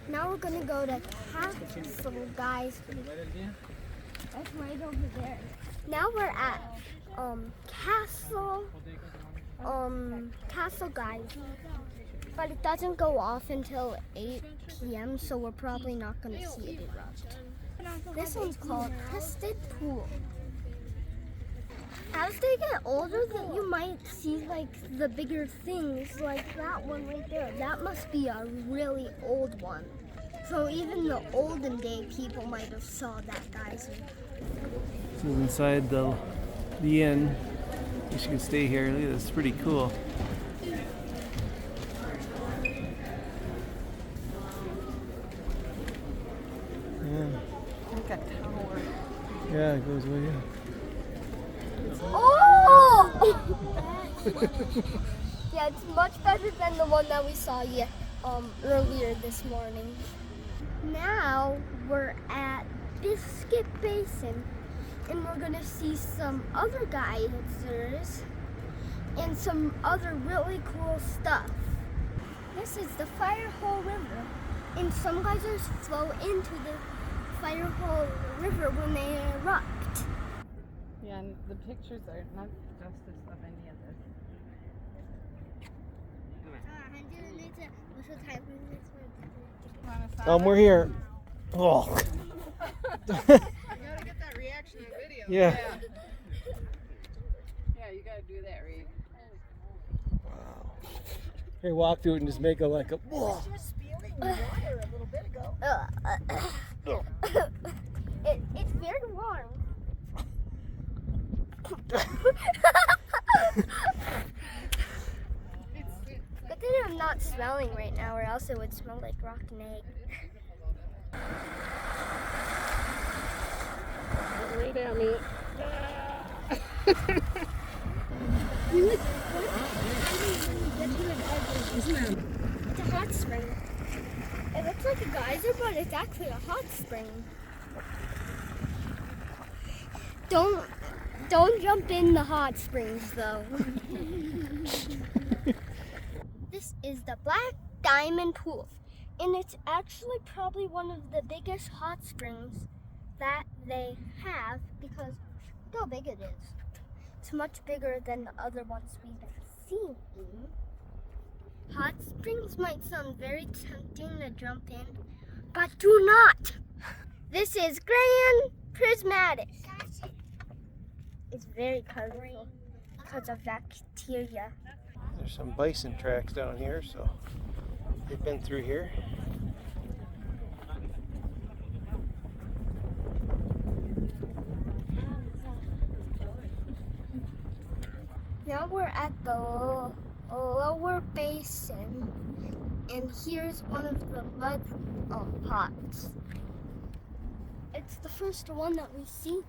Now we're gonna go to Castle, guys. That's right over there. Now we're at Castle, guys. But it doesn't go off until 8 p.m., so we're probably not gonna see it erupt. This one's called Crested Pool. As they get older, that you might see like the bigger things, like that one right there. That must be a really old one. So even the olden day people might have saw that geyser. This is inside the inn. Wish you could stay here. Look at this, it's pretty cool. Yeah. like a tower. Yeah, it goes way up. Oh! Yeah, it's much better than the one that we saw earlier this morning. Now we're at Biscuit Basin, and we're gonna see some other geysers and some other really cool stuff. This is the Firehole River, and some geysers flow into the Firehole River when they erupt. Yeah, and the pictures are not justice of any of this. We're here. Oh. You gotta get that reaction on video. Yeah. Yeah, you gotta do that, Reed. Wow. Here, walk through it and just make a like a. Whoa. Just spewing water a little bit ago. It's very warm. But then I'm not smelling right now, or else it would smell like rotten egg. Right at me. It's a hot spring. It looks like a geyser, but it's actually a hot spring. Don't jump in the hot springs, though. This is the Black Diamond Pool, and it's actually probably one of the biggest hot springs that they have because look how big it is. It's much bigger than the other ones we've seen. Hot springs might sound very tempting to jump in, but do not. This is Grand Prismatic. It's very colorful because of bacteria. There's some bison tracks down here, so they've been through here. Now we're at the lower basin, and here's one of the mud pots. It's the first one that we see.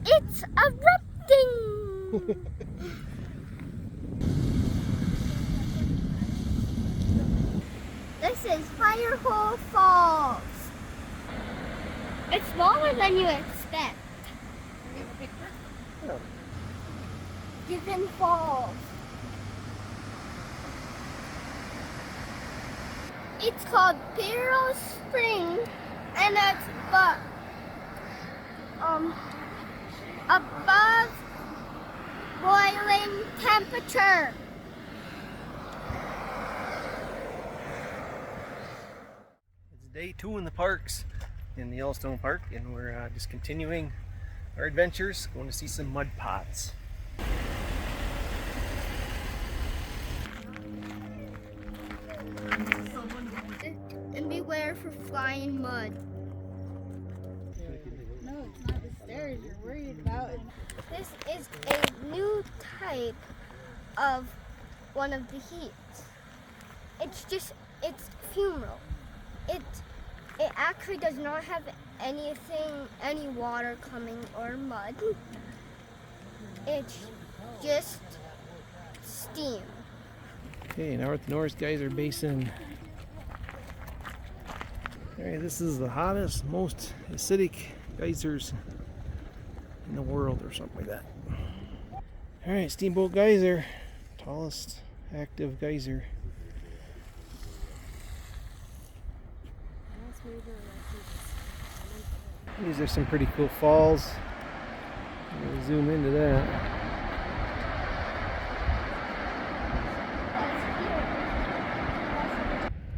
It's erupting! This is Firehole Falls. It's smaller than you expect. Given Falls. It's called Barrel Spring, and it's above boiling temperature. It's day 2 in the parks, in the Yellowstone Park, and we're just continuing our adventures, going to see some mud pots. And beware for flying mud. No, it's not the stairs you're worried about. This is a new type of one of the heats. It's funeral. It actually does not have any water coming or mud. It's just steam. Okay, now we're at the North Geyser Basin. Alright, this is the hottest, most acidic geysers in the world, or something like that. Alright, Steamboat Geyser, tallest active geyser. These are some pretty cool falls. We'll zoom into that.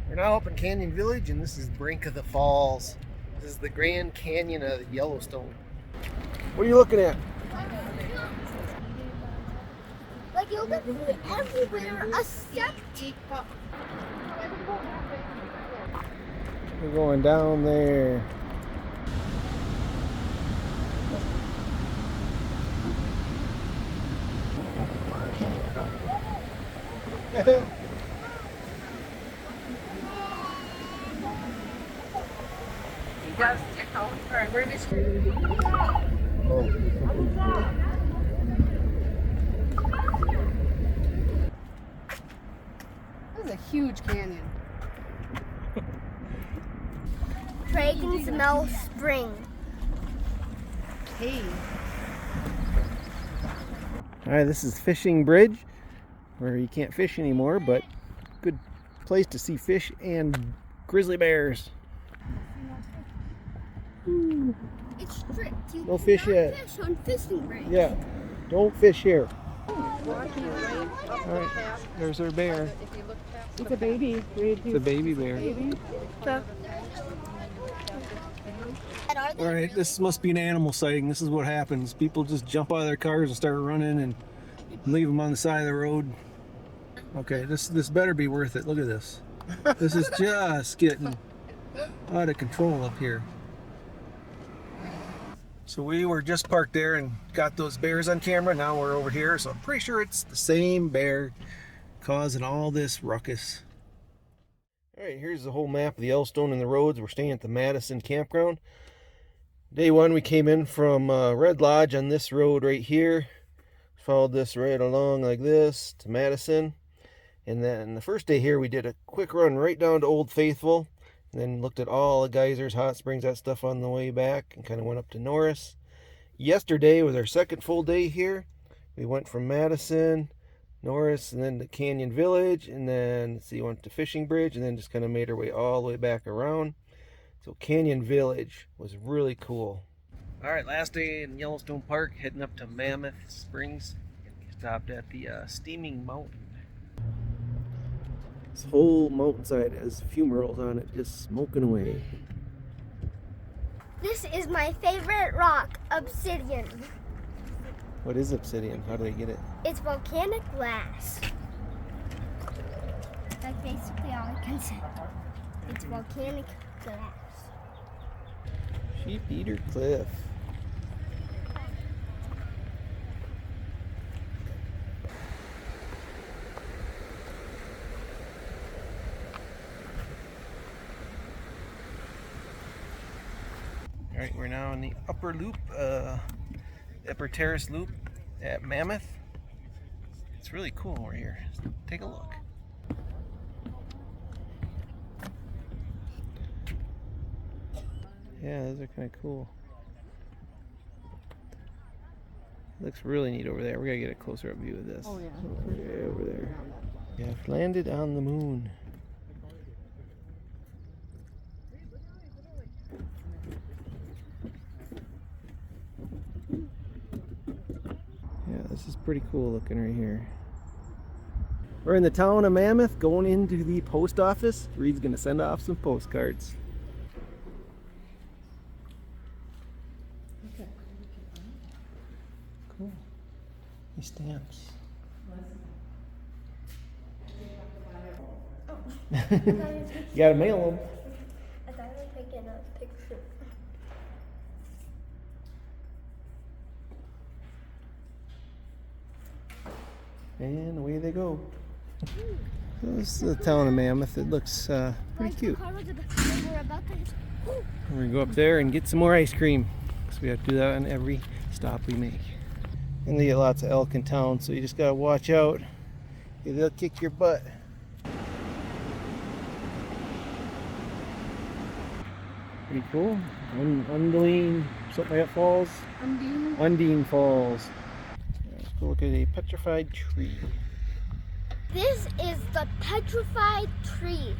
We're now up in Canyon Village, and this is Brink of the Falls. This is the Grand Canyon of Yellowstone. What are you looking at? Like you'll look everywhere except We're going down there. huge canyon. Dragon smell spring. Hey. All right, this is Fishing Bridge, where you can't fish anymore, but good place to see fish and grizzly bears. It's strict. You No fish cannot yet. fish on Fishing Bridge. Yeah, don't fish here. Walking right up All right, there's our bear. It's a baby. Right It's a baby bear. baby. All right, this must be an animal sighting. This is what happens. People just jump out of their cars and start running and leave them on the side of the road. Okay, this better be worth it. Look at this. This is just getting out of control up here. So we were just parked there and got those bears on camera. Now we're over here, so I'm pretty sure it's the same bear causing all this ruckus. All right, here's the whole map of the Yellowstone and the roads. We're staying at the Madison campground. Day one, we came in from Red Lodge on this road right here. Followed this right along like this to Madison. And then the first day here, we did a quick run right down to Old Faithful. And then looked at all the geysers, hot springs, that stuff on the way back. And kind of went up to Norris. Yesterday was our second full day here. We went from Madison, Norris, and then to Canyon Village. And then, we went to Fishing Bridge. And then just kind of made our way all the way back around. So Canyon Village was really cool. All right, last day in Yellowstone Park, heading up to Mammoth Springs. Stopped at the Steaming Mountain. This whole mountainside has fumaroles on it, just smoking away. This is my favorite rock, obsidian. What is obsidian? How do they get it? It's volcanic glass. That's basically all I can say. It's volcanic glass. Sheep Eater Cliff. All right, we're now in the upper loop, upper terrace loop at Mammoth. It's really cool over here. Take a look. Yeah, those are kind of cool. Looks really neat over there. We gotta get a closer up view of this. Oh, yeah. Over there. Yeah, landed on the moon. Yeah, this is pretty cool looking right here. We're in the town of Mammoth, going into the post office. Reed's gonna send off some postcards. Cool. These stamps. You gotta mail them. I thought I was taking a picture. And away they go. So this is the town of Mammoth. It looks pretty cute. We're gonna go up there and get some more ice cream. So we have to do that on every stop we make. And they get lots of elk in town, so you just gotta watch out. They'll kick your butt. Pretty cool. Undine, something like that falls. Undine Falls. Let's go look at a petrified tree. This is the petrified tree.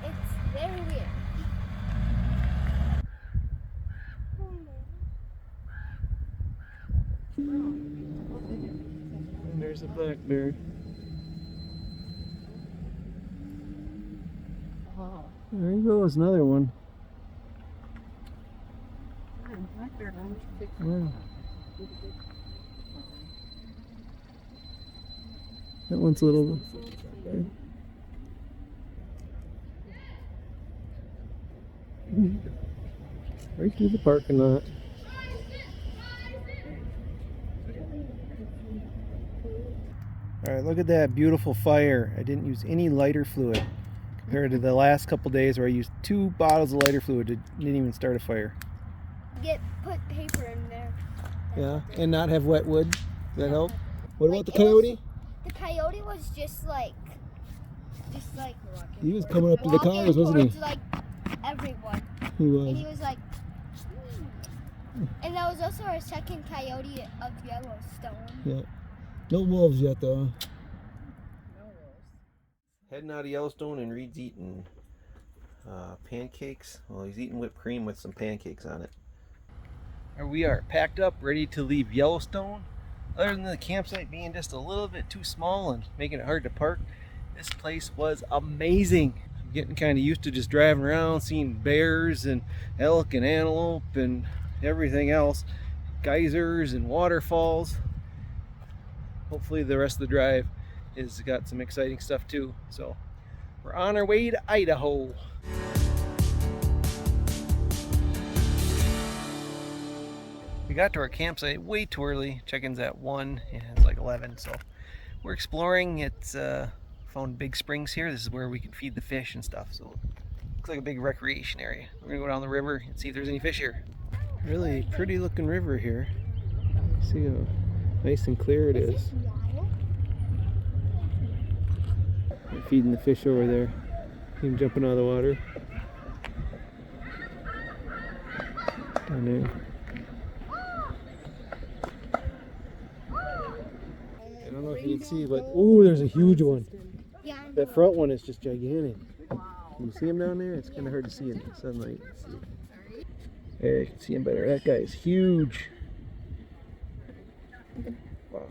It's very weird. And there's a black bear. Wow. There you go, there's another one. Yeah. That one's a little. Okay. Right through the parking lot. All right, look at that beautiful fire. I didn't use any lighter fluid compared to the last couple days where I used 2 bottles of lighter fluid. It didn't even start a fire. Put paper in there. Yeah, and not have wet wood. Does that help? What about the coyote? The coyote was just like He was coming up to the walking cars, wasn't he? towards, like everyone. He was. And he was like, and that was also our second coyote of Yellowstone. Yeah. No wolves yet, though. Heading out of Yellowstone, and Reed's eating pancakes. Well, he's eating whipped cream with some pancakes on it. And we are packed up, ready to leave Yellowstone. Other than the campsite being just a little bit too small and making it hard to park, this place was amazing. I'm getting kind of used to just driving around, seeing bears and elk and antelope and everything else. Geysers and waterfalls. Hopefully the rest of the drive has got some exciting stuff too. So we're on our way to Idaho. We got to our campsite way too early. Check-in's at 1 and it's like 11, so we're exploring. It's found big springs here. This is where we can feed the fish and stuff, so looks like a big recreation area. We're gonna go down the river and see if there's any fish here. Really pretty looking river here. See how nice and clear it is. They're feeding the fish over there. See them jumping out of the water. Down there. I don't know if you can see, but oh, there's a huge one. Yeah. That front one is just gigantic. Can you see him down there? It's kind of hard to see in the sunlight. There, you can see him better. That guy is huge. Wow.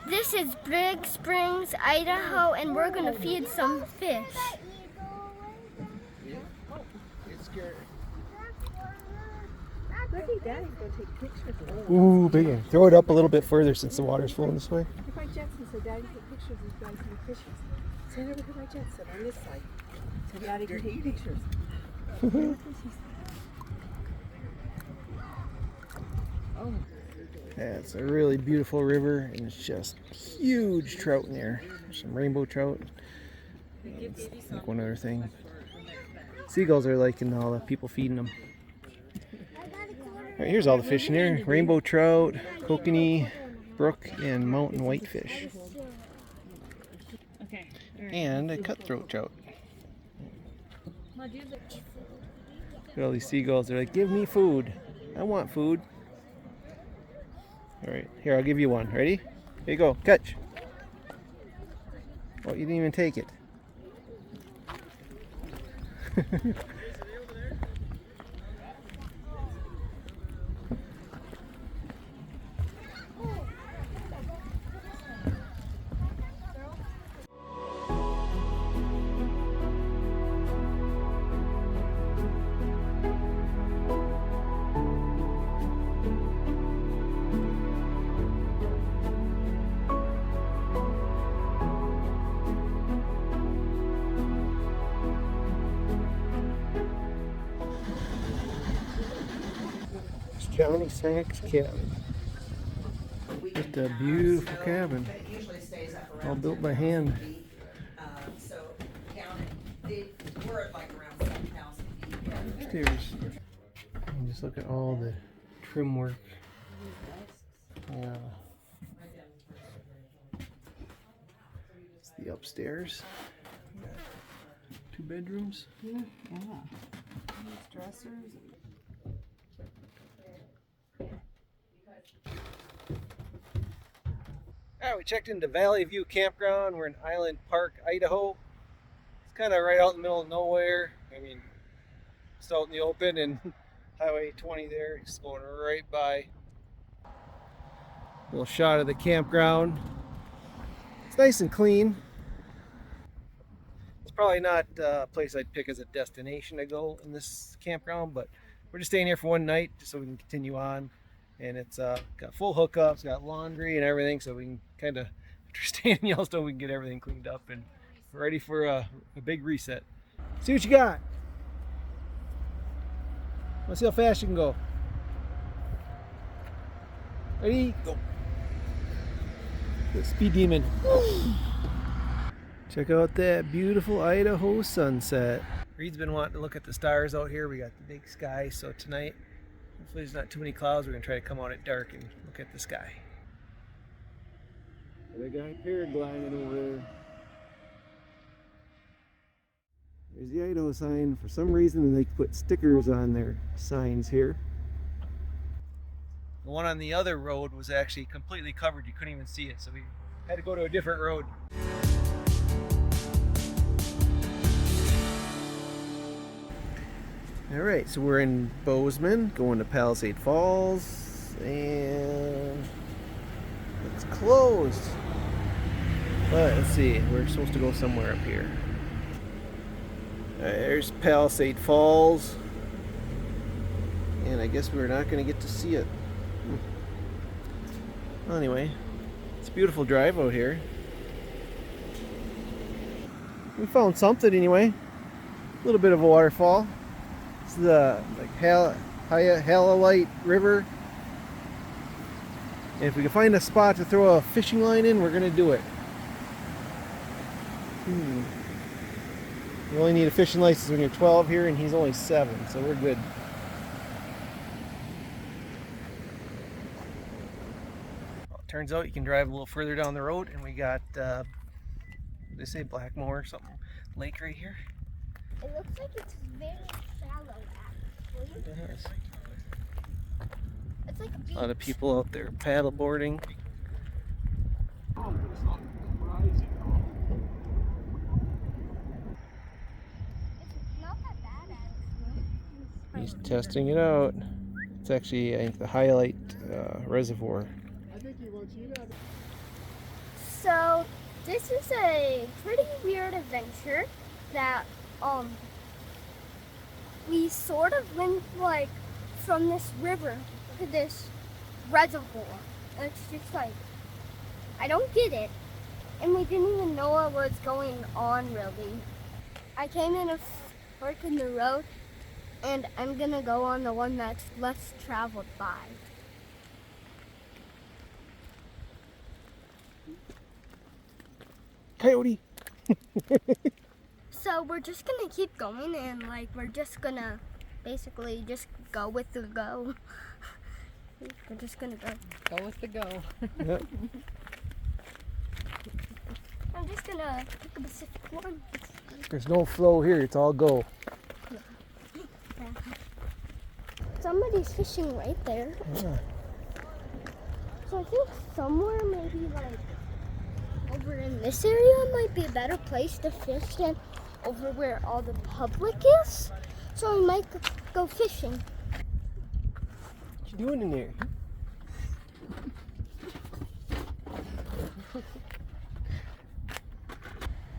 This is Big Springs, Idaho, and we're gonna feed some fish. It's scary. Look at Daddy's gonna take pictures of it. Ooh, big one. Throw it up a little bit further since the water's flowing this way. If my Jetson said Daddy take pictures of you guys and the fishes. Send over to my Jetson on this side. So Daddy can take pictures. Oh. Yeah, it's a really beautiful river, and it's just huge trout in there. There's some rainbow trout. It's like one other thing. Seagulls are liking all the people feeding them. All right, here's all the fish in there. Rainbow trout, kokanee, brook, and mountain whitefish. And a cutthroat trout. Look at all these seagulls. They're like, give me food. I want food. All right, here, I'll give you one. Ready? Here you go. Catch. Oh, you didn't even take it. Johnny Sack's cabin. Just a beautiful cabin. All built by hand. Upstairs. And just look at all the trim work. Yeah. It's the upstairs. 2 bedrooms. Yeah. Dressers. Alright, we checked into Valley View Campground. We're in Island Park, Idaho. It's kind of right out in the middle of nowhere. I mean, it's out in the open, and Highway 20 there, it's going right by. Little shot of the campground. It's nice and clean. It's probably not a place I'd pick as a destination to go in this campground, but we're just staying here for one night just so we can continue on. And it's got full hookups, got laundry and everything, so we can kind of, after staying in Yellowstone, we can get everything cleaned up and we're ready for a big reset. See what you got. Let's see how fast you can go. Ready? Go. The speed demon. Check out that beautiful Idaho sunset. Reed's been wanting to look at the stars out here. We got the big sky, so tonight, hopefully there's not too many clouds. We're gonna try to come out at dark and look at the sky. The guy paragliding over there. There's the Idaho sign. For some reason, they put stickers on their signs here. The one on the other road was actually completely covered. You couldn't even see it, so we had to go to a different road. All right, so we're in Bozeman, going to Palisade Falls, and it's closed. But let's see, we're supposed to go somewhere up here. There's Palisade Falls, and I guess we're not going to get to see it. Well, anyway, it's a beautiful drive out here. We found something anyway. A little bit of a waterfall. It's the Halolite River. And if we can find a spot to throw a fishing line in, we're going to do it. You only need a fishing license when you're 12 here, and he's only 7, so we're good. Well, it turns out you can drive a little further down the road, and we got, they say Blackmore or something, lake right here. It looks like it's very shallow, actually. It is. It's like a beach. A lot of people out there paddle boarding. It's not that bad, actually. He's testing it out. It's actually, I think, the Highlight Reservoir. So, this is a pretty weird adventure that, we sort of went, like, from this river to this reservoir. And it's just like, I don't get it. And we didn't even know what was going on, really. I came in a fork in the road, and I'm gonna go on the one that's less traveled by. Coyote! So we're just gonna keep going, and like we're just gonna basically just go with the go. We're just gonna go. Go with the go. Yep. I'm just gonna pick a Pacific one. There's no flow here, it's all go. Somebody's fishing right there. Yeah. So I think somewhere maybe like over in this area might be a better place to fish than over where all the public is. So we might go fishing. What you doing in there?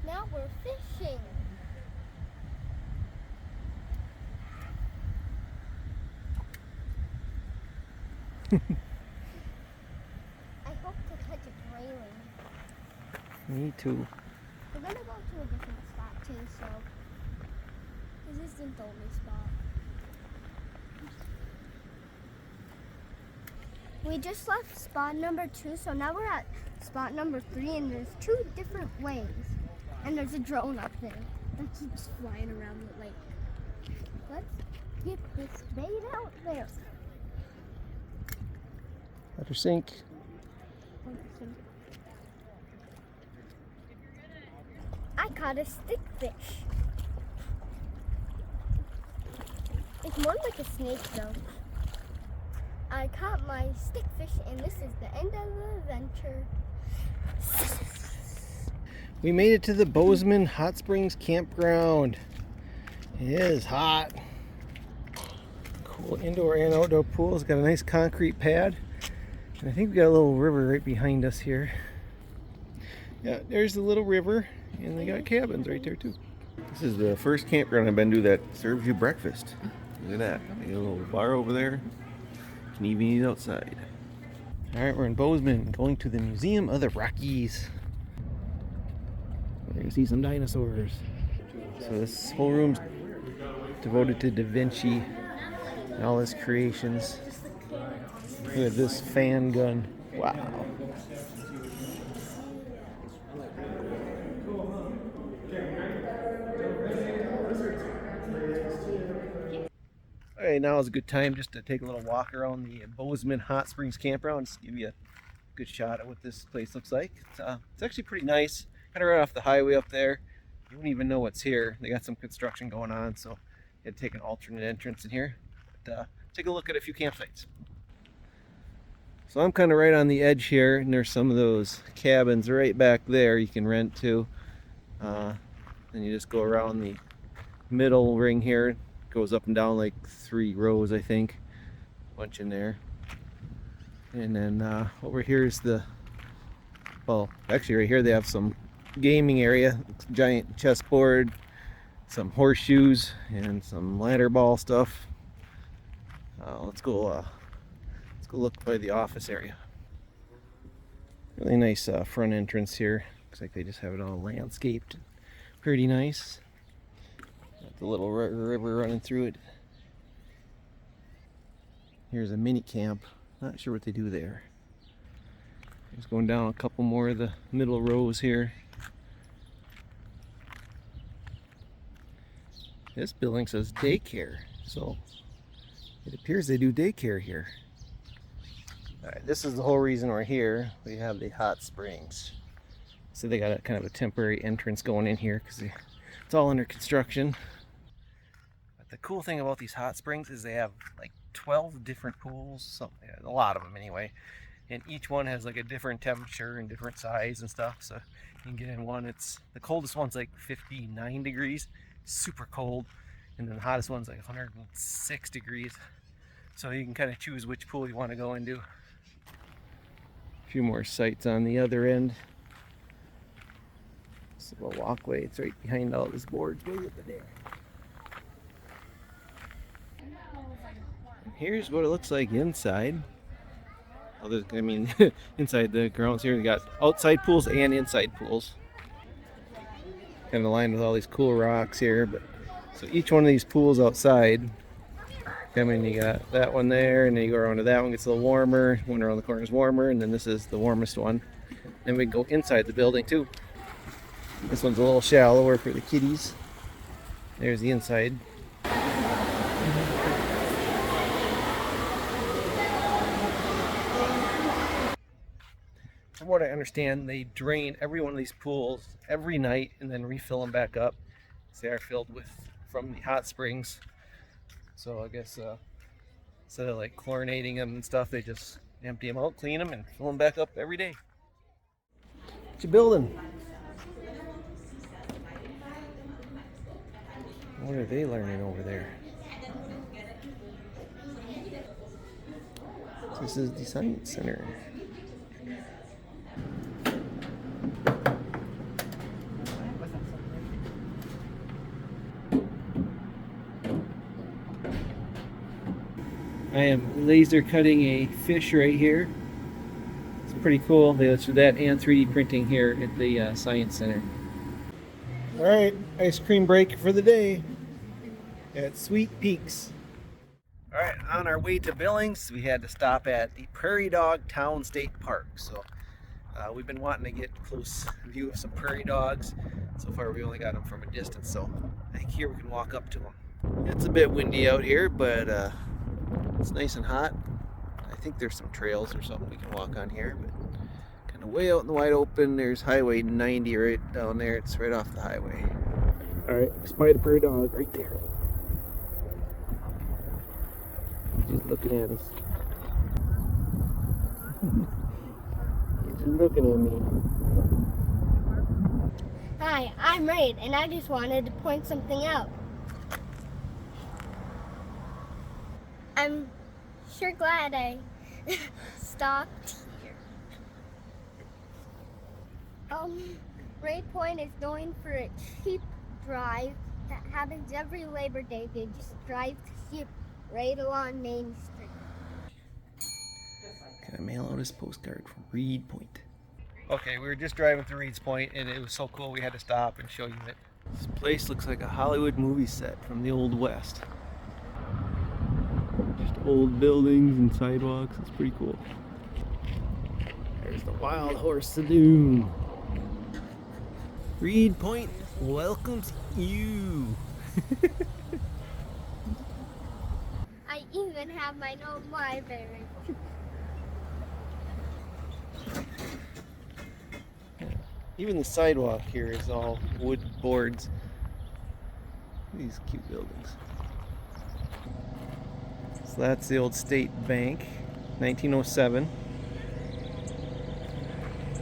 Now we're fishing. I hope to catch it railing. Me too. We're gonna go to a different spot too, so this isn't the only spot. We just left spot number 2, so now we're at spot number 3, and there's 2 different ways. And there's a drone up there that keeps flying around the lake. Let's get this bait out there. Let her sink. I caught a stickfish. It's more like a snake though. I caught my stickfish, and this is the end of the adventure. We made it to the Bozeman Hot Springs Campground. It is hot. Cool indoor and outdoor pool. It's got a nice concrete pad. And I think we got a little river right behind us here. Yeah, there's the little river, and they got cabins right there too. This is the first campground I've been to that serves you breakfast. Look at that. They got a little bar over there. You can even eat outside. Alright, we're in Bozeman, going to the Museum of the Rockies. We're going to see some dinosaurs. So this whole room's devoted to Da Vinci and all his creations. Look at this fan gun. Wow. Alright, now is a good time just to take a little walk around the Bozeman Hot Springs Campground. Just give you a good shot at what this place looks like. It's actually pretty nice. Kind of right off the highway up there. You wouldn't even know what's here. They got some construction going on, so you had to take an alternate entrance in here. But take a look at a few campsites. So I'm kind of right on the edge here, and there's some of those cabins right back there you can rent to. And you just go around the middle ring here. It goes up and down like 3 rows, I think. Bunch in there. And then over here is well, actually right here they have some gaming area, giant chessboard, some horseshoes, and some ladder ball stuff. Let's go look by the office area. Really nice front entrance here. Looks like they just have it all landscaped. Pretty nice. Got the little river running through it. Here's a mini camp. Not sure what they do there. Just going down a couple more of the middle rows here. This building says daycare, so it appears they do daycare here. Alright, this is the whole reason we're here. We have the hot springs. So they got a kind of a temporary entrance going in here because it's all under construction. But the cool thing about these hot springs is they have like 12 different pools, a lot of them anyway, and each one has like a different temperature and different size and stuff. So you can get in one, the coldest one's like 59 degrees, super cold, and then the hottest one's like 106 degrees. So you can kind of choose which pool you want to go into. A few more sites on the other end. This little walkway, it's right behind all this boards way up there. Here's what it looks like inside. I mean, inside the grounds here, we got outside pools and inside pools. Kind of lined with all these cool rocks here. But so each one of these pools outside, I mean, you got that one there, and then you go around to that one, gets a little warmer. One around the corner is warmer, and then this is the warmest one. Then we go inside the building too. This one's a little shallower for the kiddies. There's the inside. From what I understand, they drain every one of these pools every night and then refill them back up. They are filled from the hot springs. So I guess instead of like chlorinating them and stuff, they just empty them out, clean them, and fill them back up every day. What you building? What are they learning over there? This is the Science Center. I am laser cutting a fish right here. It's pretty cool. They do that and 3D printing here at the Science Center. All right, ice cream break for the day at Sweet Peaks. All right, on our way to Billings, we had to stop at the Prairie Dog Town State Park. So we've been wanting to get a close view of some prairie dogs. So far, we only got them from a distance. So I think here we can walk up to them. It's a bit windy out here, but it's nice and hot. I think there's some trails or something we can walk on here, but kind of way out in the wide open. There's Highway 90 right down there. It's right off the highway. All right, spy the prairie dog right there. He's just looking at us. He's just looking at me. Hi, I'm Raid, and I just wanted to point something out. I'm sure glad I stopped here. Raid Point is going for a sheep drive that happens every Labor Day. They just drive the sheep right along Main Street. Can I mail out this postcard from Reed Point? Okay, we were just driving through Reed's Point, and it was so cool we had to stop and show you it. This place looks like a Hollywood movie set from the Old West. Just old buildings and sidewalks. It's pretty cool. There's the Wild Horse Saloon. Reed Point welcomes you. I even have my own library. Even the sidewalk here is all wood boards. These cute buildings. So that's the old State Bank, 1907.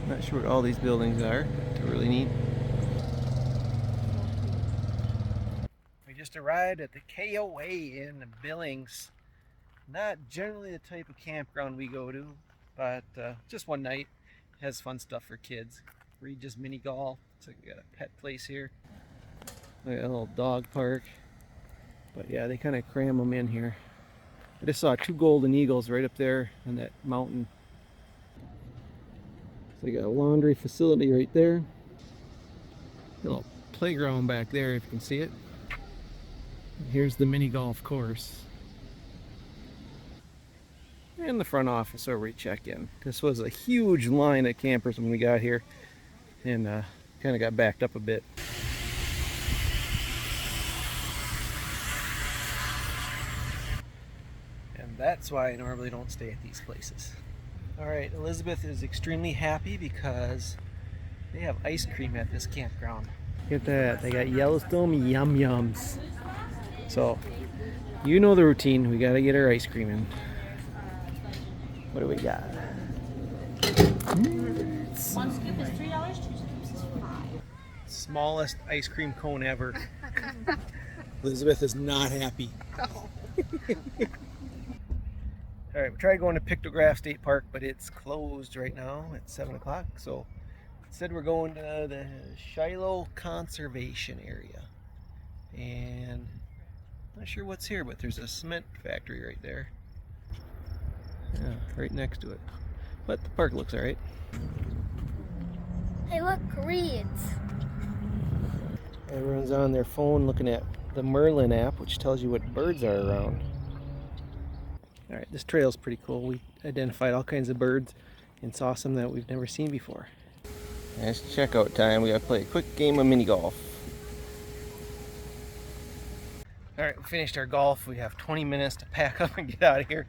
Not sure what all these buildings are. They're really neat. We just arrived at the KOA in Billings. Not generally the type of campground we go to, but just one night. Has fun stuff for kids. Regis mini golf. It's like got a pet place here. Like a little dog park. But yeah, they kind of cram them in here. I just saw 2 golden eagles right up there on that mountain. So you got a laundry facility right there. A little playground back there if you can see it. And here's the mini golf course. And the front office where we check in. This was a huge line of campers when we got here, and kind of got backed up a bit. And that's why I normally don't stay at these places. Alright, Elizabeth is extremely happy because they have ice cream at this campground. Look at that, they got Yellowstone Yum Yums. So, you know the routine, we gotta get our ice cream in. What do we got? One scoop is $3, 2 scoops is $5. Smallest ice cream cone ever. Elizabeth is not happy. Alright, we tried going to Pictograph State Park, but it's closed right now at 7 o'clock. So instead we're going to the Shiloh Conservation Area. And I'm not sure what's here, but there's a cement factory right there. Yeah, right next to it. But the park looks alright. Hey, look, reeds. Everyone's on their phone looking at the Merlin app, which tells you what birds are around. Alright, this trail's pretty cool. We identified all kinds of birds and saw some that we've never seen before. It's checkout time. We gotta play a quick game of mini golf. Alright, we finished our golf. We have 20 minutes to pack up and get out of here.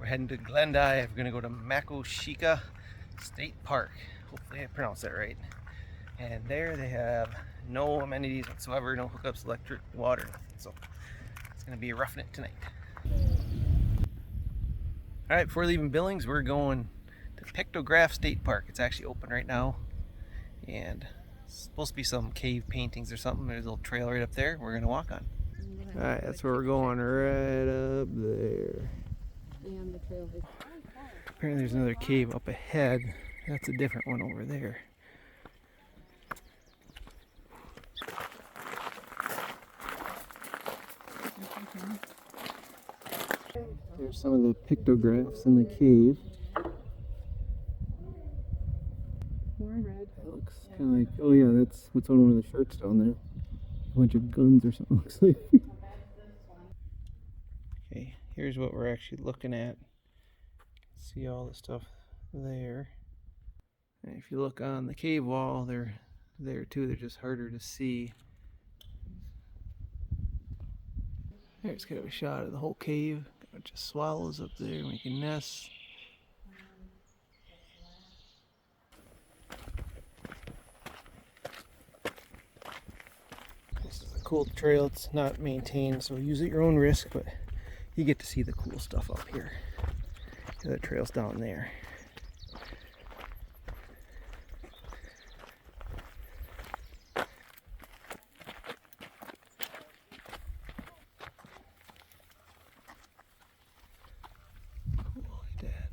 We're heading to Glendive. We're going to go to Makoshika State Park. Hopefully I pronounced that right. And there they have no amenities whatsoever, no hookups, electric, water. So it's going to be roughing it tonight. Alright, before leaving Billings, we're going to Pictograph State Park. It's actually open right now. And it's supposed to be some cave paintings or something. There's a little trail right up there we're going to walk on. Alright, that's where we're going, right up there. Apparently there's another cave up ahead. That's a different one over there. There's some of the pictographs in the cave. It looks kind of like, oh yeah, that's what's on one of the shirts down there. A bunch of guns or something, looks like. Okay, here's what we're actually looking at. See all the stuff there. And if you look on the cave wall, they're there too. They're just harder to see. There's kind of a shot of the whole cave. Got a bunch of swallows up there making nests. This is a cool trail. It's not maintained, so use at your own risk, but you get to see the cool stuff up here. The trail's down there. Cool, Dad.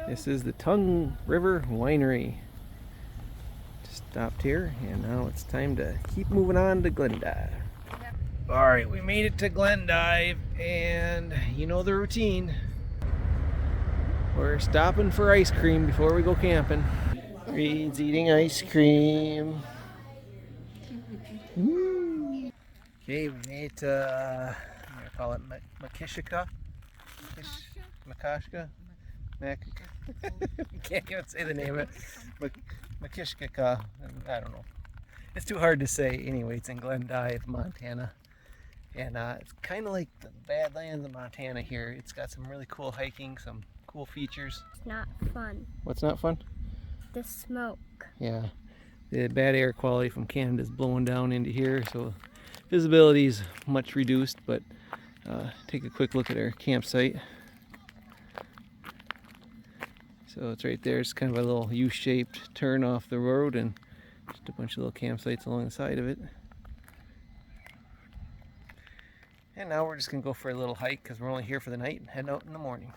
This is the Tongue River Winery. Stopped here, and now it's time to keep moving on to Glendive. Alright, we made it to Glendive, and you know the routine. We're stopping for ice cream before we go camping. Reed's eating ice cream. Okay, we made it to, I'm going to call it Makoshika. Makoshika? Can't even say the name of it. Makoshika. I don't know. It's too hard to say. Anyway, it's in Glendive, Montana. And it's kind of like the Badlands of Montana here. It's got some really cool hiking, some cool features. It's not fun. What's not fun? The smoke. Yeah, the bad air quality from Canada is blowing down into here, so visibility is much reduced, but take a quick look at our campsite. So it's right there. It's kind of a little U-shaped turn off the road and just a bunch of little campsites along the side of it. And now we're just gonna go for a little hike because we're only here for the night and head out in the morning.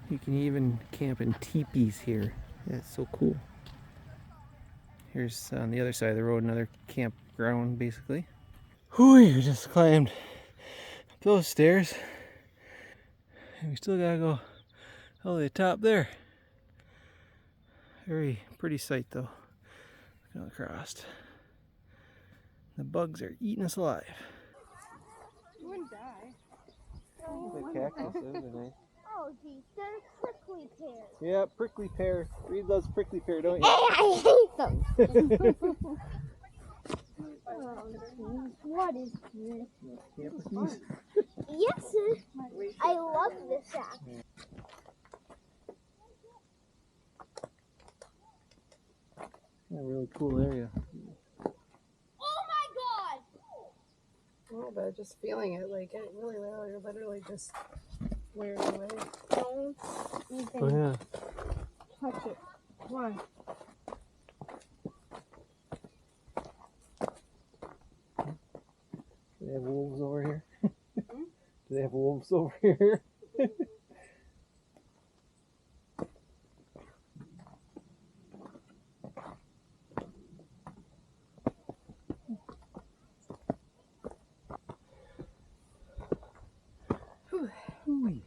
You can even camp in teepees here. That's so cool. Here's on the other side of the road another campground basically. Whew, we just climbed up those stairs. And we still gotta go all the way top there. Very pretty sight though. Looking across. The bugs are eating us alive. You wouldn't die. The cactus, those are nice. Oh, geez, they're prickly pears. Yeah, prickly pear. Reed loves prickly pear, don't you? Hey, I hate them. Oh, geez, what is this? Camper Yes, sir. I love this app. A really cool area. Oh my God! Oh, but just feeling it, like it really well, you're literally just wearing away. Don't even Oh yeah. touch it. Why? Do they have wolves over here? Do they have wolves over here? Hooey.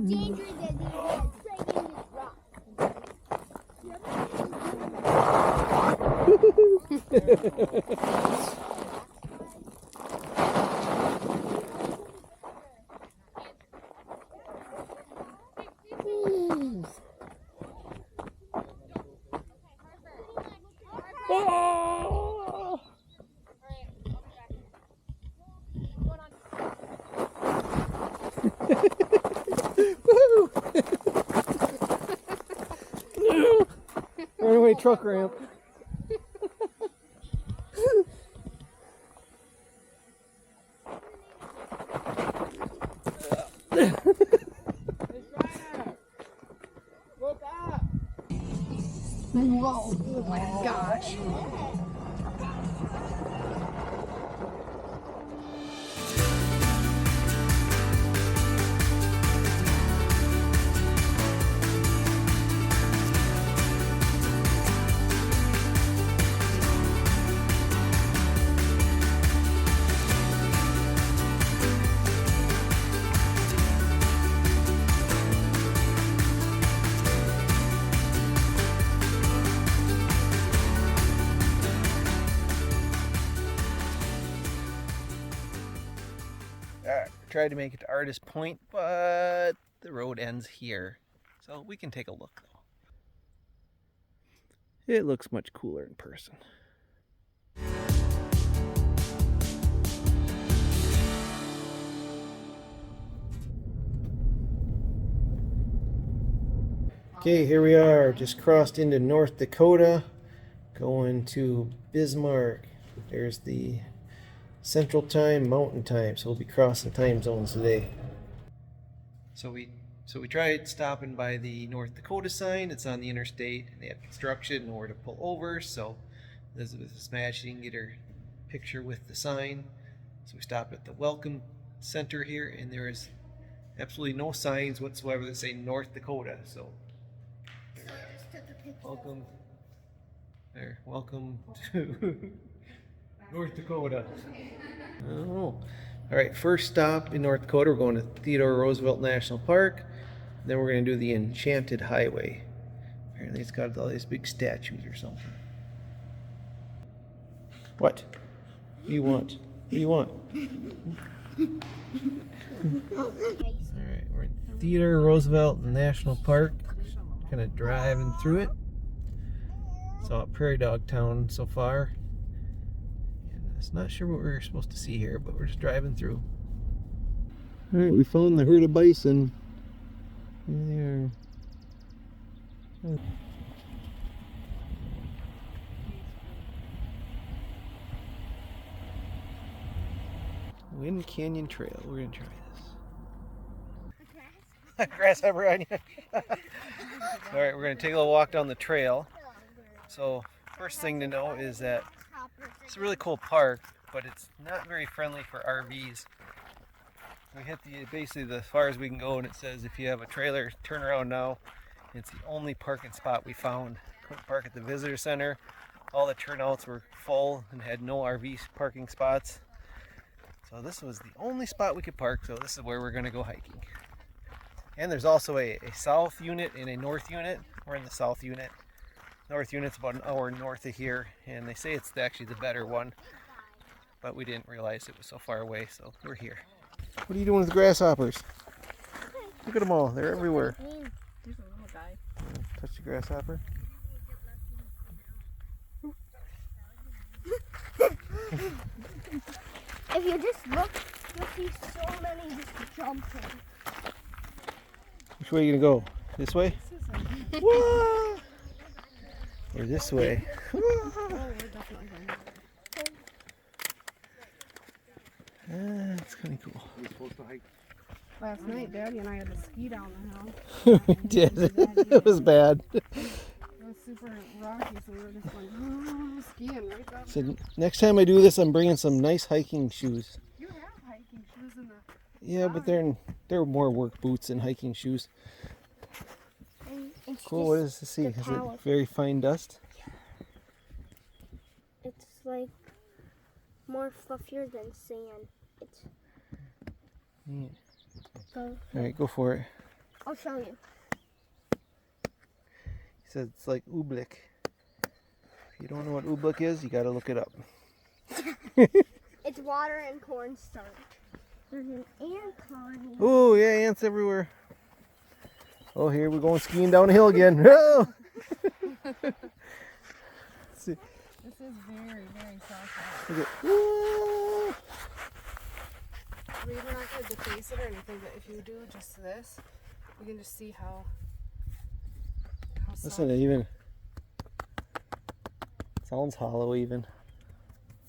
Danger that these guys straight in this rock. Run away, truck ramp. Whoa, oh my gosh. Tried to make it to Artist Point, but the road ends here. So we can take a look though. It looks much cooler in person. Okay, here we are, just crossed into North Dakota, going to Bismarck. There's the Central Time, Mountain Time, so we'll be crossing time zones today. So we tried stopping by the North Dakota sign. It's on the interstate, and they have construction and nowhere to pull over. So Elizabeth was mad she didn't get her picture with the sign. So we stopped at the Welcome Center here, and there is absolutely no signs whatsoever that say North Dakota. So welcome there. Welcome to North Dakota. Oh. All right, first stop in North Dakota, we're going to Theodore Roosevelt National Park. Then we're going to do the Enchanted Highway. Apparently it's got all these big statues or something. What? What do you want? What do you want? Alright, we're in Theodore Roosevelt National Park. Kind of driving through it. Saw a prairie dog town so far. And it's not sure what we're supposed to see here, but we're just driving through. Alright, we found the herd of bison. There they are. Wind Canyon Trail. We're gonna try this. Grasshopper on you. Alright, we're gonna take a little walk down the trail. So, first thing to know is that it's a really cool park, but it's not very friendly for RVs. We hit basically as far as we can go, and it says if you have a trailer, turn around now. It's the only parking spot we found. Couldn't park at the visitor center. All the turnouts were full and had no RV parking spots. So this was the only spot we could park, so this is where we're going to go hiking. And there's also a south unit and a north unit. We're in the south unit. North unit's about an hour north of here, and they say it's actually the better one. But we didn't realize it was so far away, so we're here. What are you doing with the grasshoppers? Look at them all, they're everywhere. There's a little guy. Touch the grasshopper. If you just look, you'll see so many just jumping. Which way are you gonna go? This way? Whoa! Or this way? That's kind of cool. Last night, Daddy and I had to ski down the hill. We did. It was bad. It was super rocky, so we were just like skiing right down. So next time I do this, I'm bringing some nice hiking shoes. You have hiking shoes in the... Yeah, but they're more work boots than hiking shoes. It's Cool. What is this? See? Is it very fine dust? It's like more fluffier than sand. It's. Yeah. Go. All right, go for it. I'll show you. He says it's like oobleck. If you don't know what oobleck is, you got to look it up. It's water and cornstarch. There's an ant colony. Oh yeah, ants everywhere. Oh, here we're going skiing down a hill again. Oh! See. This is very, very soft. Look at, woo! I mean, we're not going to deface it or anything, but if you do just this, you can just see how soft. Listen, it even sounds hollow even.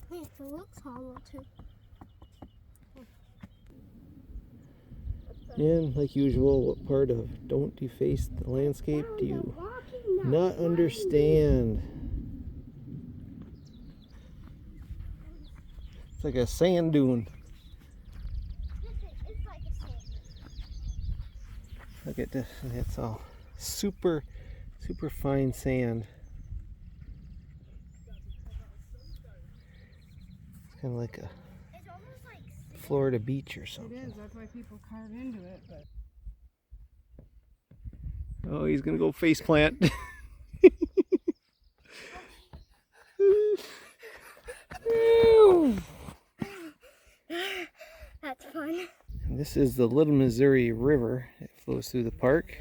Wait, it looks hollow too. And like usual, what part of don't deface the landscape do you not understand? It's like a sand dune. It's like a sand. Look at this, it's all super fine sand. It's kind of like a It's almost like Florida beach or It something. is, that's why people carve into it, but... Oh, he's gonna go face plant. That's fun. And this is the Little Missouri River. It flows through the park.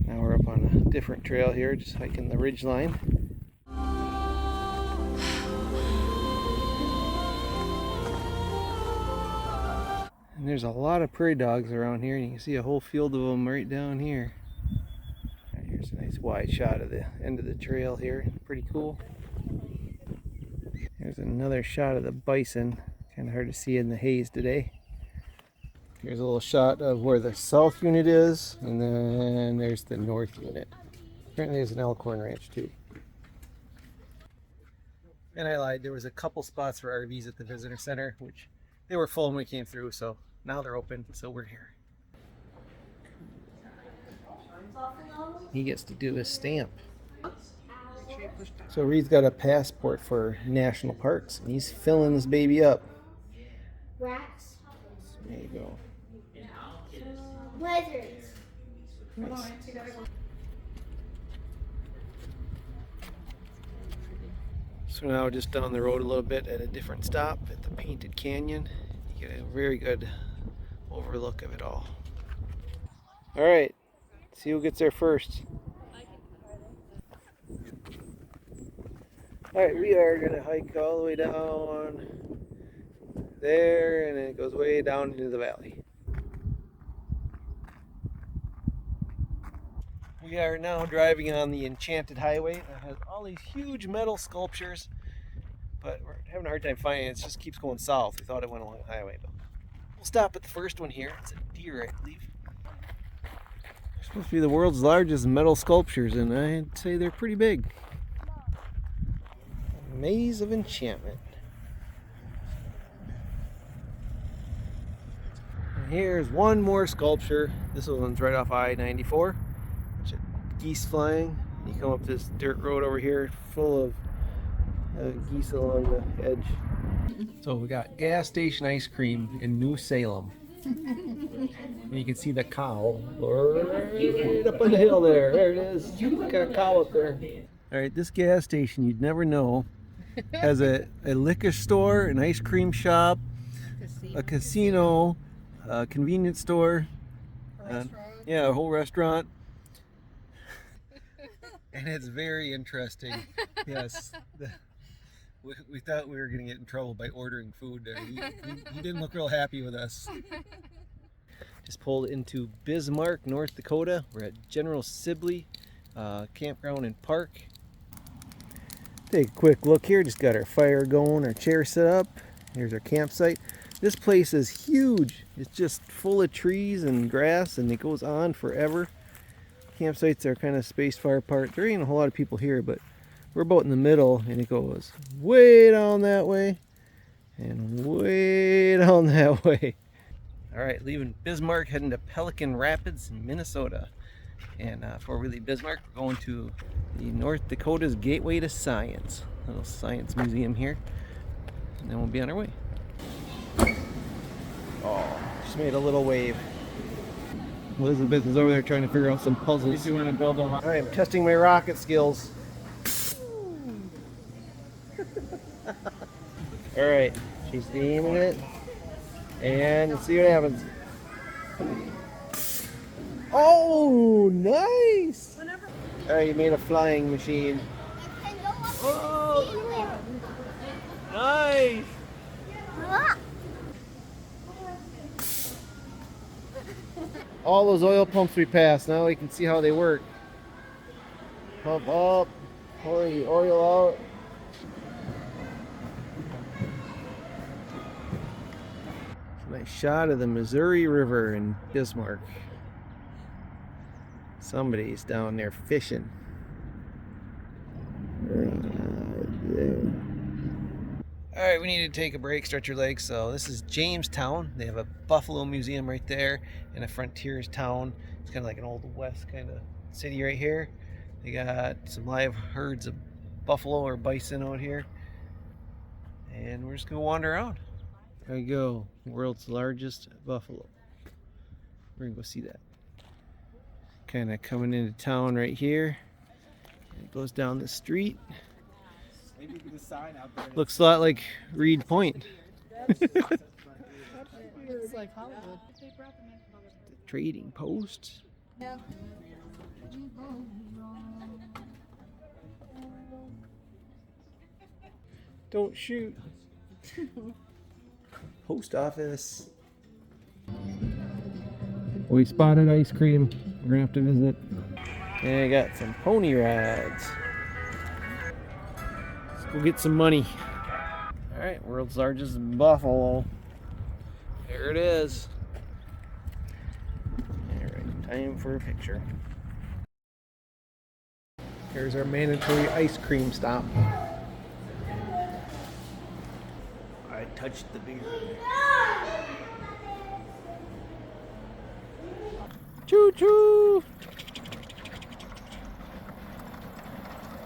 Now we're up on a different trail here, just hiking the ridge line. And there's a lot of prairie dogs around here, and you can see a whole field of them right down here. And here's a nice wide shot of the end of the trail here. Pretty cool. There's another shot of the bison. Kind of hard to see in the haze today. Here's a little shot of where the south unit is, and then there's the north unit. Apparently there's an Elkhorn ranch too. And I lied, there was a couple spots for RVs at the visitor center, which they were full when we came through, so now they're open, so we're here. He gets to do his stamp. So Reed's got a passport for national parks, and he's filling this baby up. Rats. There you go. Lizards. Nice. So now just down the road a little bit at a different stop at the Painted Canyon. You get a very good overlook of it all. All right, see who gets there first. All right, we are gonna hike all the way down there, and it goes way down into the valley. We are now driving on the Enchanted Highway that has all these huge metal sculptures, but we're having a hard time finding it. It just keeps going south. We thought it went along the highway, but we'll stop at the first one here. It's a deer, I believe. They're supposed to be the world's largest metal sculptures, and I'd say they're pretty big. Maze of Enchantment. And here's one more sculpture. This one's right off I-94. Geese flying. You come up this dirt road over here full of geese along the edge. So we got gas station ice cream in New Salem. And you can see the cow right up on the hill there. There it is. Got a cow up there. All right, this gas station, you'd never know, has a liquor store, an ice cream shop, a casino, a convenience store, a whole restaurant. And it's very interesting. Yes. We thought we were going to get in trouble by ordering food there. He didn't look real happy with us. Just pulled into Bismarck, North Dakota. We're at General Sibley Campground and Park. Take a quick look here. Just got our fire going, our chair set up. Here's our campsite. This place is huge. It's just full of trees and grass, and it goes on forever. Campsites are kind of spaced far apart. There ain't a whole lot of people here, but we're about in the middle, and it goes way down that way and way down that way. All right, leaving Bismarck, heading to Pelican Rapids in Minnesota. And before we leave Bismarck, we're going to the North Dakota's Gateway to Science, a little science museum here, and then we'll be on our way. Oh, just made a little wave. Elizabeth is over there trying to figure out some puzzles. You want to build a rocket? I am testing my rocket skills. All right, she's aiming it, and let's see what happens. Oh, nice! All right, you made a flying machine. Oh, nice! All those oil pumps we passed, now we can see how they work. Pump up, pour the oil out. Nice shot of the Missouri River in Bismarck. Somebody's down there fishing. Right there. All right, we need to take a break, stretch your legs. So this is Jamestown. They have a buffalo museum right there and a frontiers town. It's kind of like an old west kind of city right here. They got some live herds of buffalo or bison out here. And we're just gonna wander around. There you go, world's largest buffalo. We're gonna go see that. Kind of coming into town right here. It goes down the street. Maybe you can decide out there. Looks a lot like Reed Point. It's like Hollywood. The trading post. Yeah. Don't shoot. Post office. We spotted ice cream. We're gonna have to visit. And I got some pony rides. Let's go get some money. All right, world's largest buffalo. There it is. All right, time for a picture. Here's our mandatory ice cream stop. I touched the beer. Choo choo!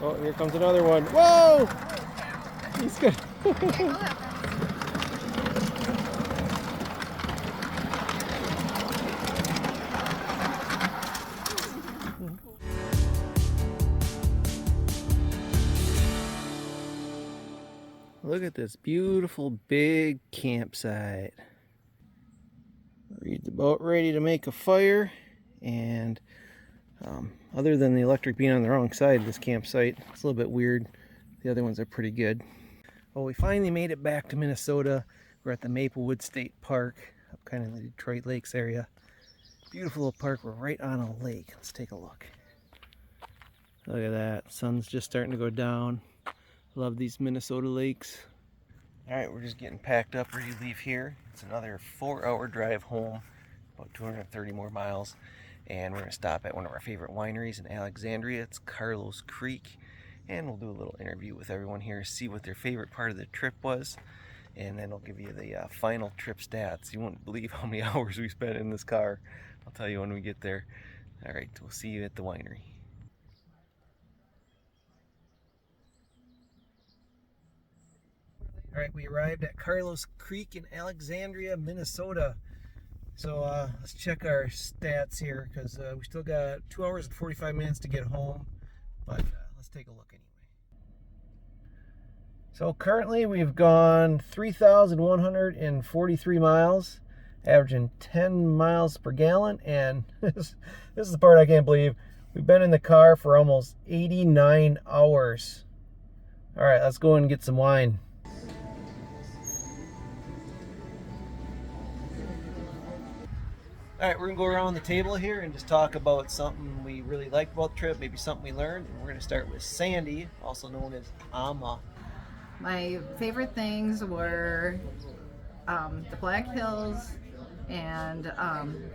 Oh, here comes another one. Whoa! He's good. Look at this beautiful big campsite. Reed's about ready to make a fire, and other than the electric being on the wrong side of this campsite, it's a little bit weird. The other ones are pretty good. Well, we finally made it back to Minnesota. We're at the Maplewood State Park, up kind of in the Detroit Lakes area. Beautiful little park. We're right on a lake. Let's take a look. Look at that. Sun's just starting to go down. Love these Minnesota lakes. All right, we're just getting packed up, ready to leave here. It's another 4-hour drive home, about 230 more miles. And we're gonna stop at one of our favorite wineries in Alexandria. It's Carlos Creek. And we'll do a little interview with everyone here, see what their favorite part of the trip was. And then I'll give you the final trip stats. You won't believe how many hours we spent in this car. I'll tell you when we get there. All right, we'll see you at the winery. All right, we arrived at Carlos Creek in Alexandria, Minnesota. So let's check our stats here, because we still got 2 hours and 45 minutes to get home. But let's take a look anyway. So currently we've gone 3,143 miles, averaging 10 miles per gallon. And this is the part I can't believe. We've been in the car for almost 89 hours. All right, let's go and get some wine. All right, we're gonna go around the table here and just talk about something we really liked about the trip, maybe something we learned. And we're gonna start with Sandy, also known as Amma. My favorite things were the Black Hills, and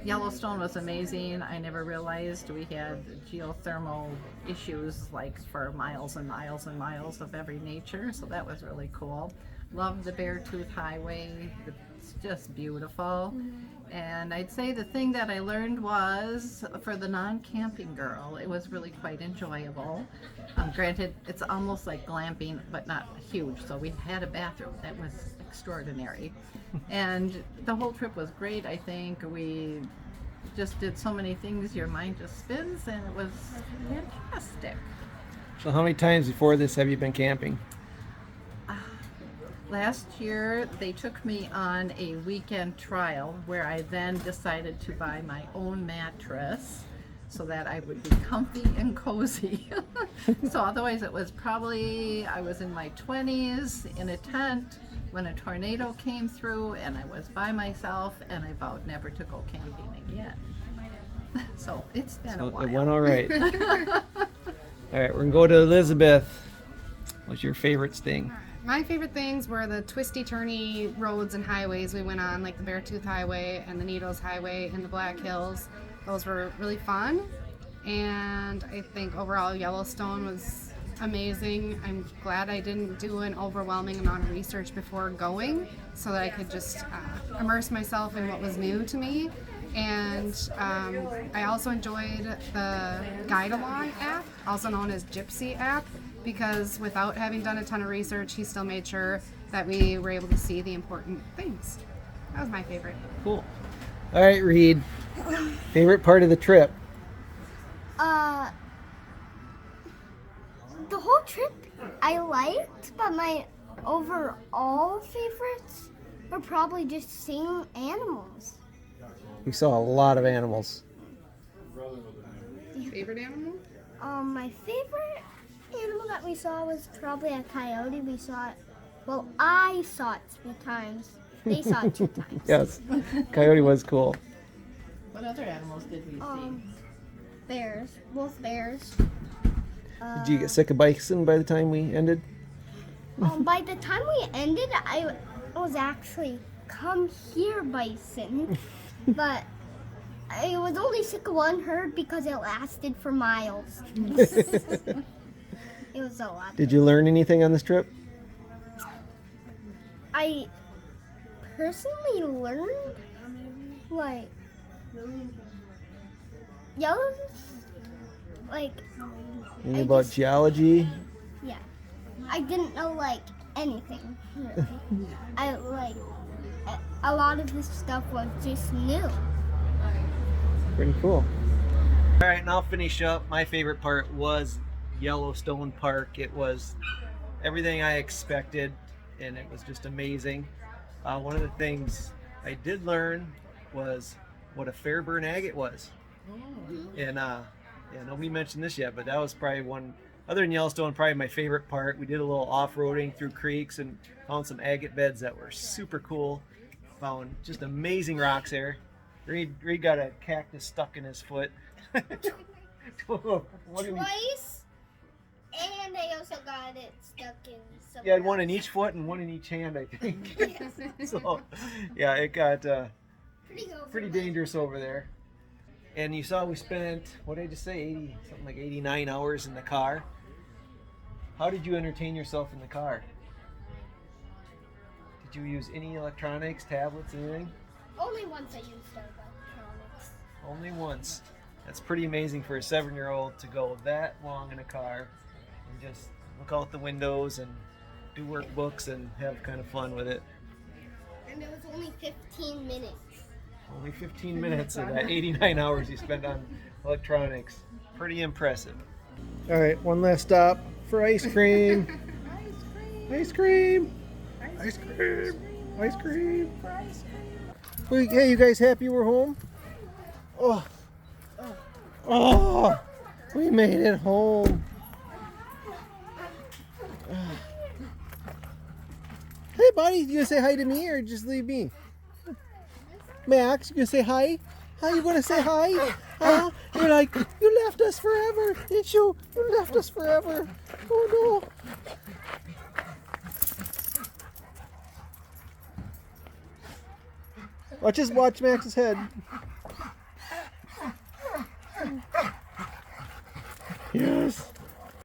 Yellowstone was amazing. I never realized we had geothermal issues like for miles and miles and miles of every nature, so that was really cool. Loved the Beartooth Highway. It's just beautiful. And I'd say the thing that I learned was, for the non-camping girl, it was really quite enjoyable. Granted, it's almost like glamping, but not huge. So we had a bathroom that was extraordinary. And the whole trip was great, I think. We just did so many things, your mind just spins, and it was fantastic. So how many times before this have you been camping? Last year, they took me on a weekend trial where I then decided to buy my own mattress so that I would be comfy and cozy. So otherwise it was probably, I was in my 20s in a tent when a tornado came through, and I was by myself, and I vowed never to go camping again. So it's been a while. It went all right. All right, we're gonna go to Elizabeth. What's your favorite thing? My favorite things were the twisty turny roads and highways we went on, like the Beartooth Highway and the Needles Highway and the Black Hills. Those were really fun. And I think overall Yellowstone was amazing. I'm glad I didn't do an overwhelming amount of research before going, so that I could just immerse myself in what was new to me. And I also enjoyed the Guide Along app, also known as Gypsy app, because without having done a ton of research, he still made sure that we were able to see the important things. That was my favorite. Cool. All right, Reed. Favorite part of the trip? The whole trip I liked, but my overall favorites were probably just seeing animals. We saw a lot of animals. Favorite animal? My favorite animal that we saw was probably a coyote. We saw it, well, I saw it 3 times. They saw it 2 times. Yes, coyote was cool. What other animals did we see? Bears, both bears. Did you get sick of bison by the time we ended? By the time we ended, I was actually come here bison, but I was only sick of one herd because it lasted for miles. It was a lot. Did you learn anything on this trip? I personally learned, like, Anything about geology? Yeah. I didn't know, like, anything, really. A lot of this stuff was just new. Pretty cool. All right, and I'll finish up. My favorite part was Yellowstone Park. It was everything I expected, and it was just amazing. One of the things I did learn was what a Fairburn agate was. And yeah, nobody mentioned this yet, but that was probably one, other than Yellowstone, probably my favorite part. We did a little off-roading through creeks and found some agate beds that were super cool. Found just amazing rocks there. Reed got a cactus stuck in his foot. What did he- Twice, and I also got it stuck in some. He had one in each foot and one in each hand, I think. So, yeah, it got pretty dangerous over there. And you saw we spent, what did I just say, 80, something like 89 hours in the car. How did you entertain yourself in the car? Did you use any electronics, tablets, anything? Only once I used electronics. Only once. That's pretty amazing for a 7-year-old to go that long in a car and just look out the windows and do workbooks and have kind of fun with it. And it was only 15 minutes. Only 15 minutes of that 89 hours you spent on electronics. Pretty impressive. All right, one last stop for ice cream. Ice cream. Ice cream. Ice cream. Well, hey, you guys happy we're home? Oh, we made it home. Hey, buddy, you gonna say hi to me or just leave me? Max, you gonna say hi? How you gonna say hi? Huh? You're like, you left us forever, didn't you? You left us forever. Oh no. Just watch Max's head.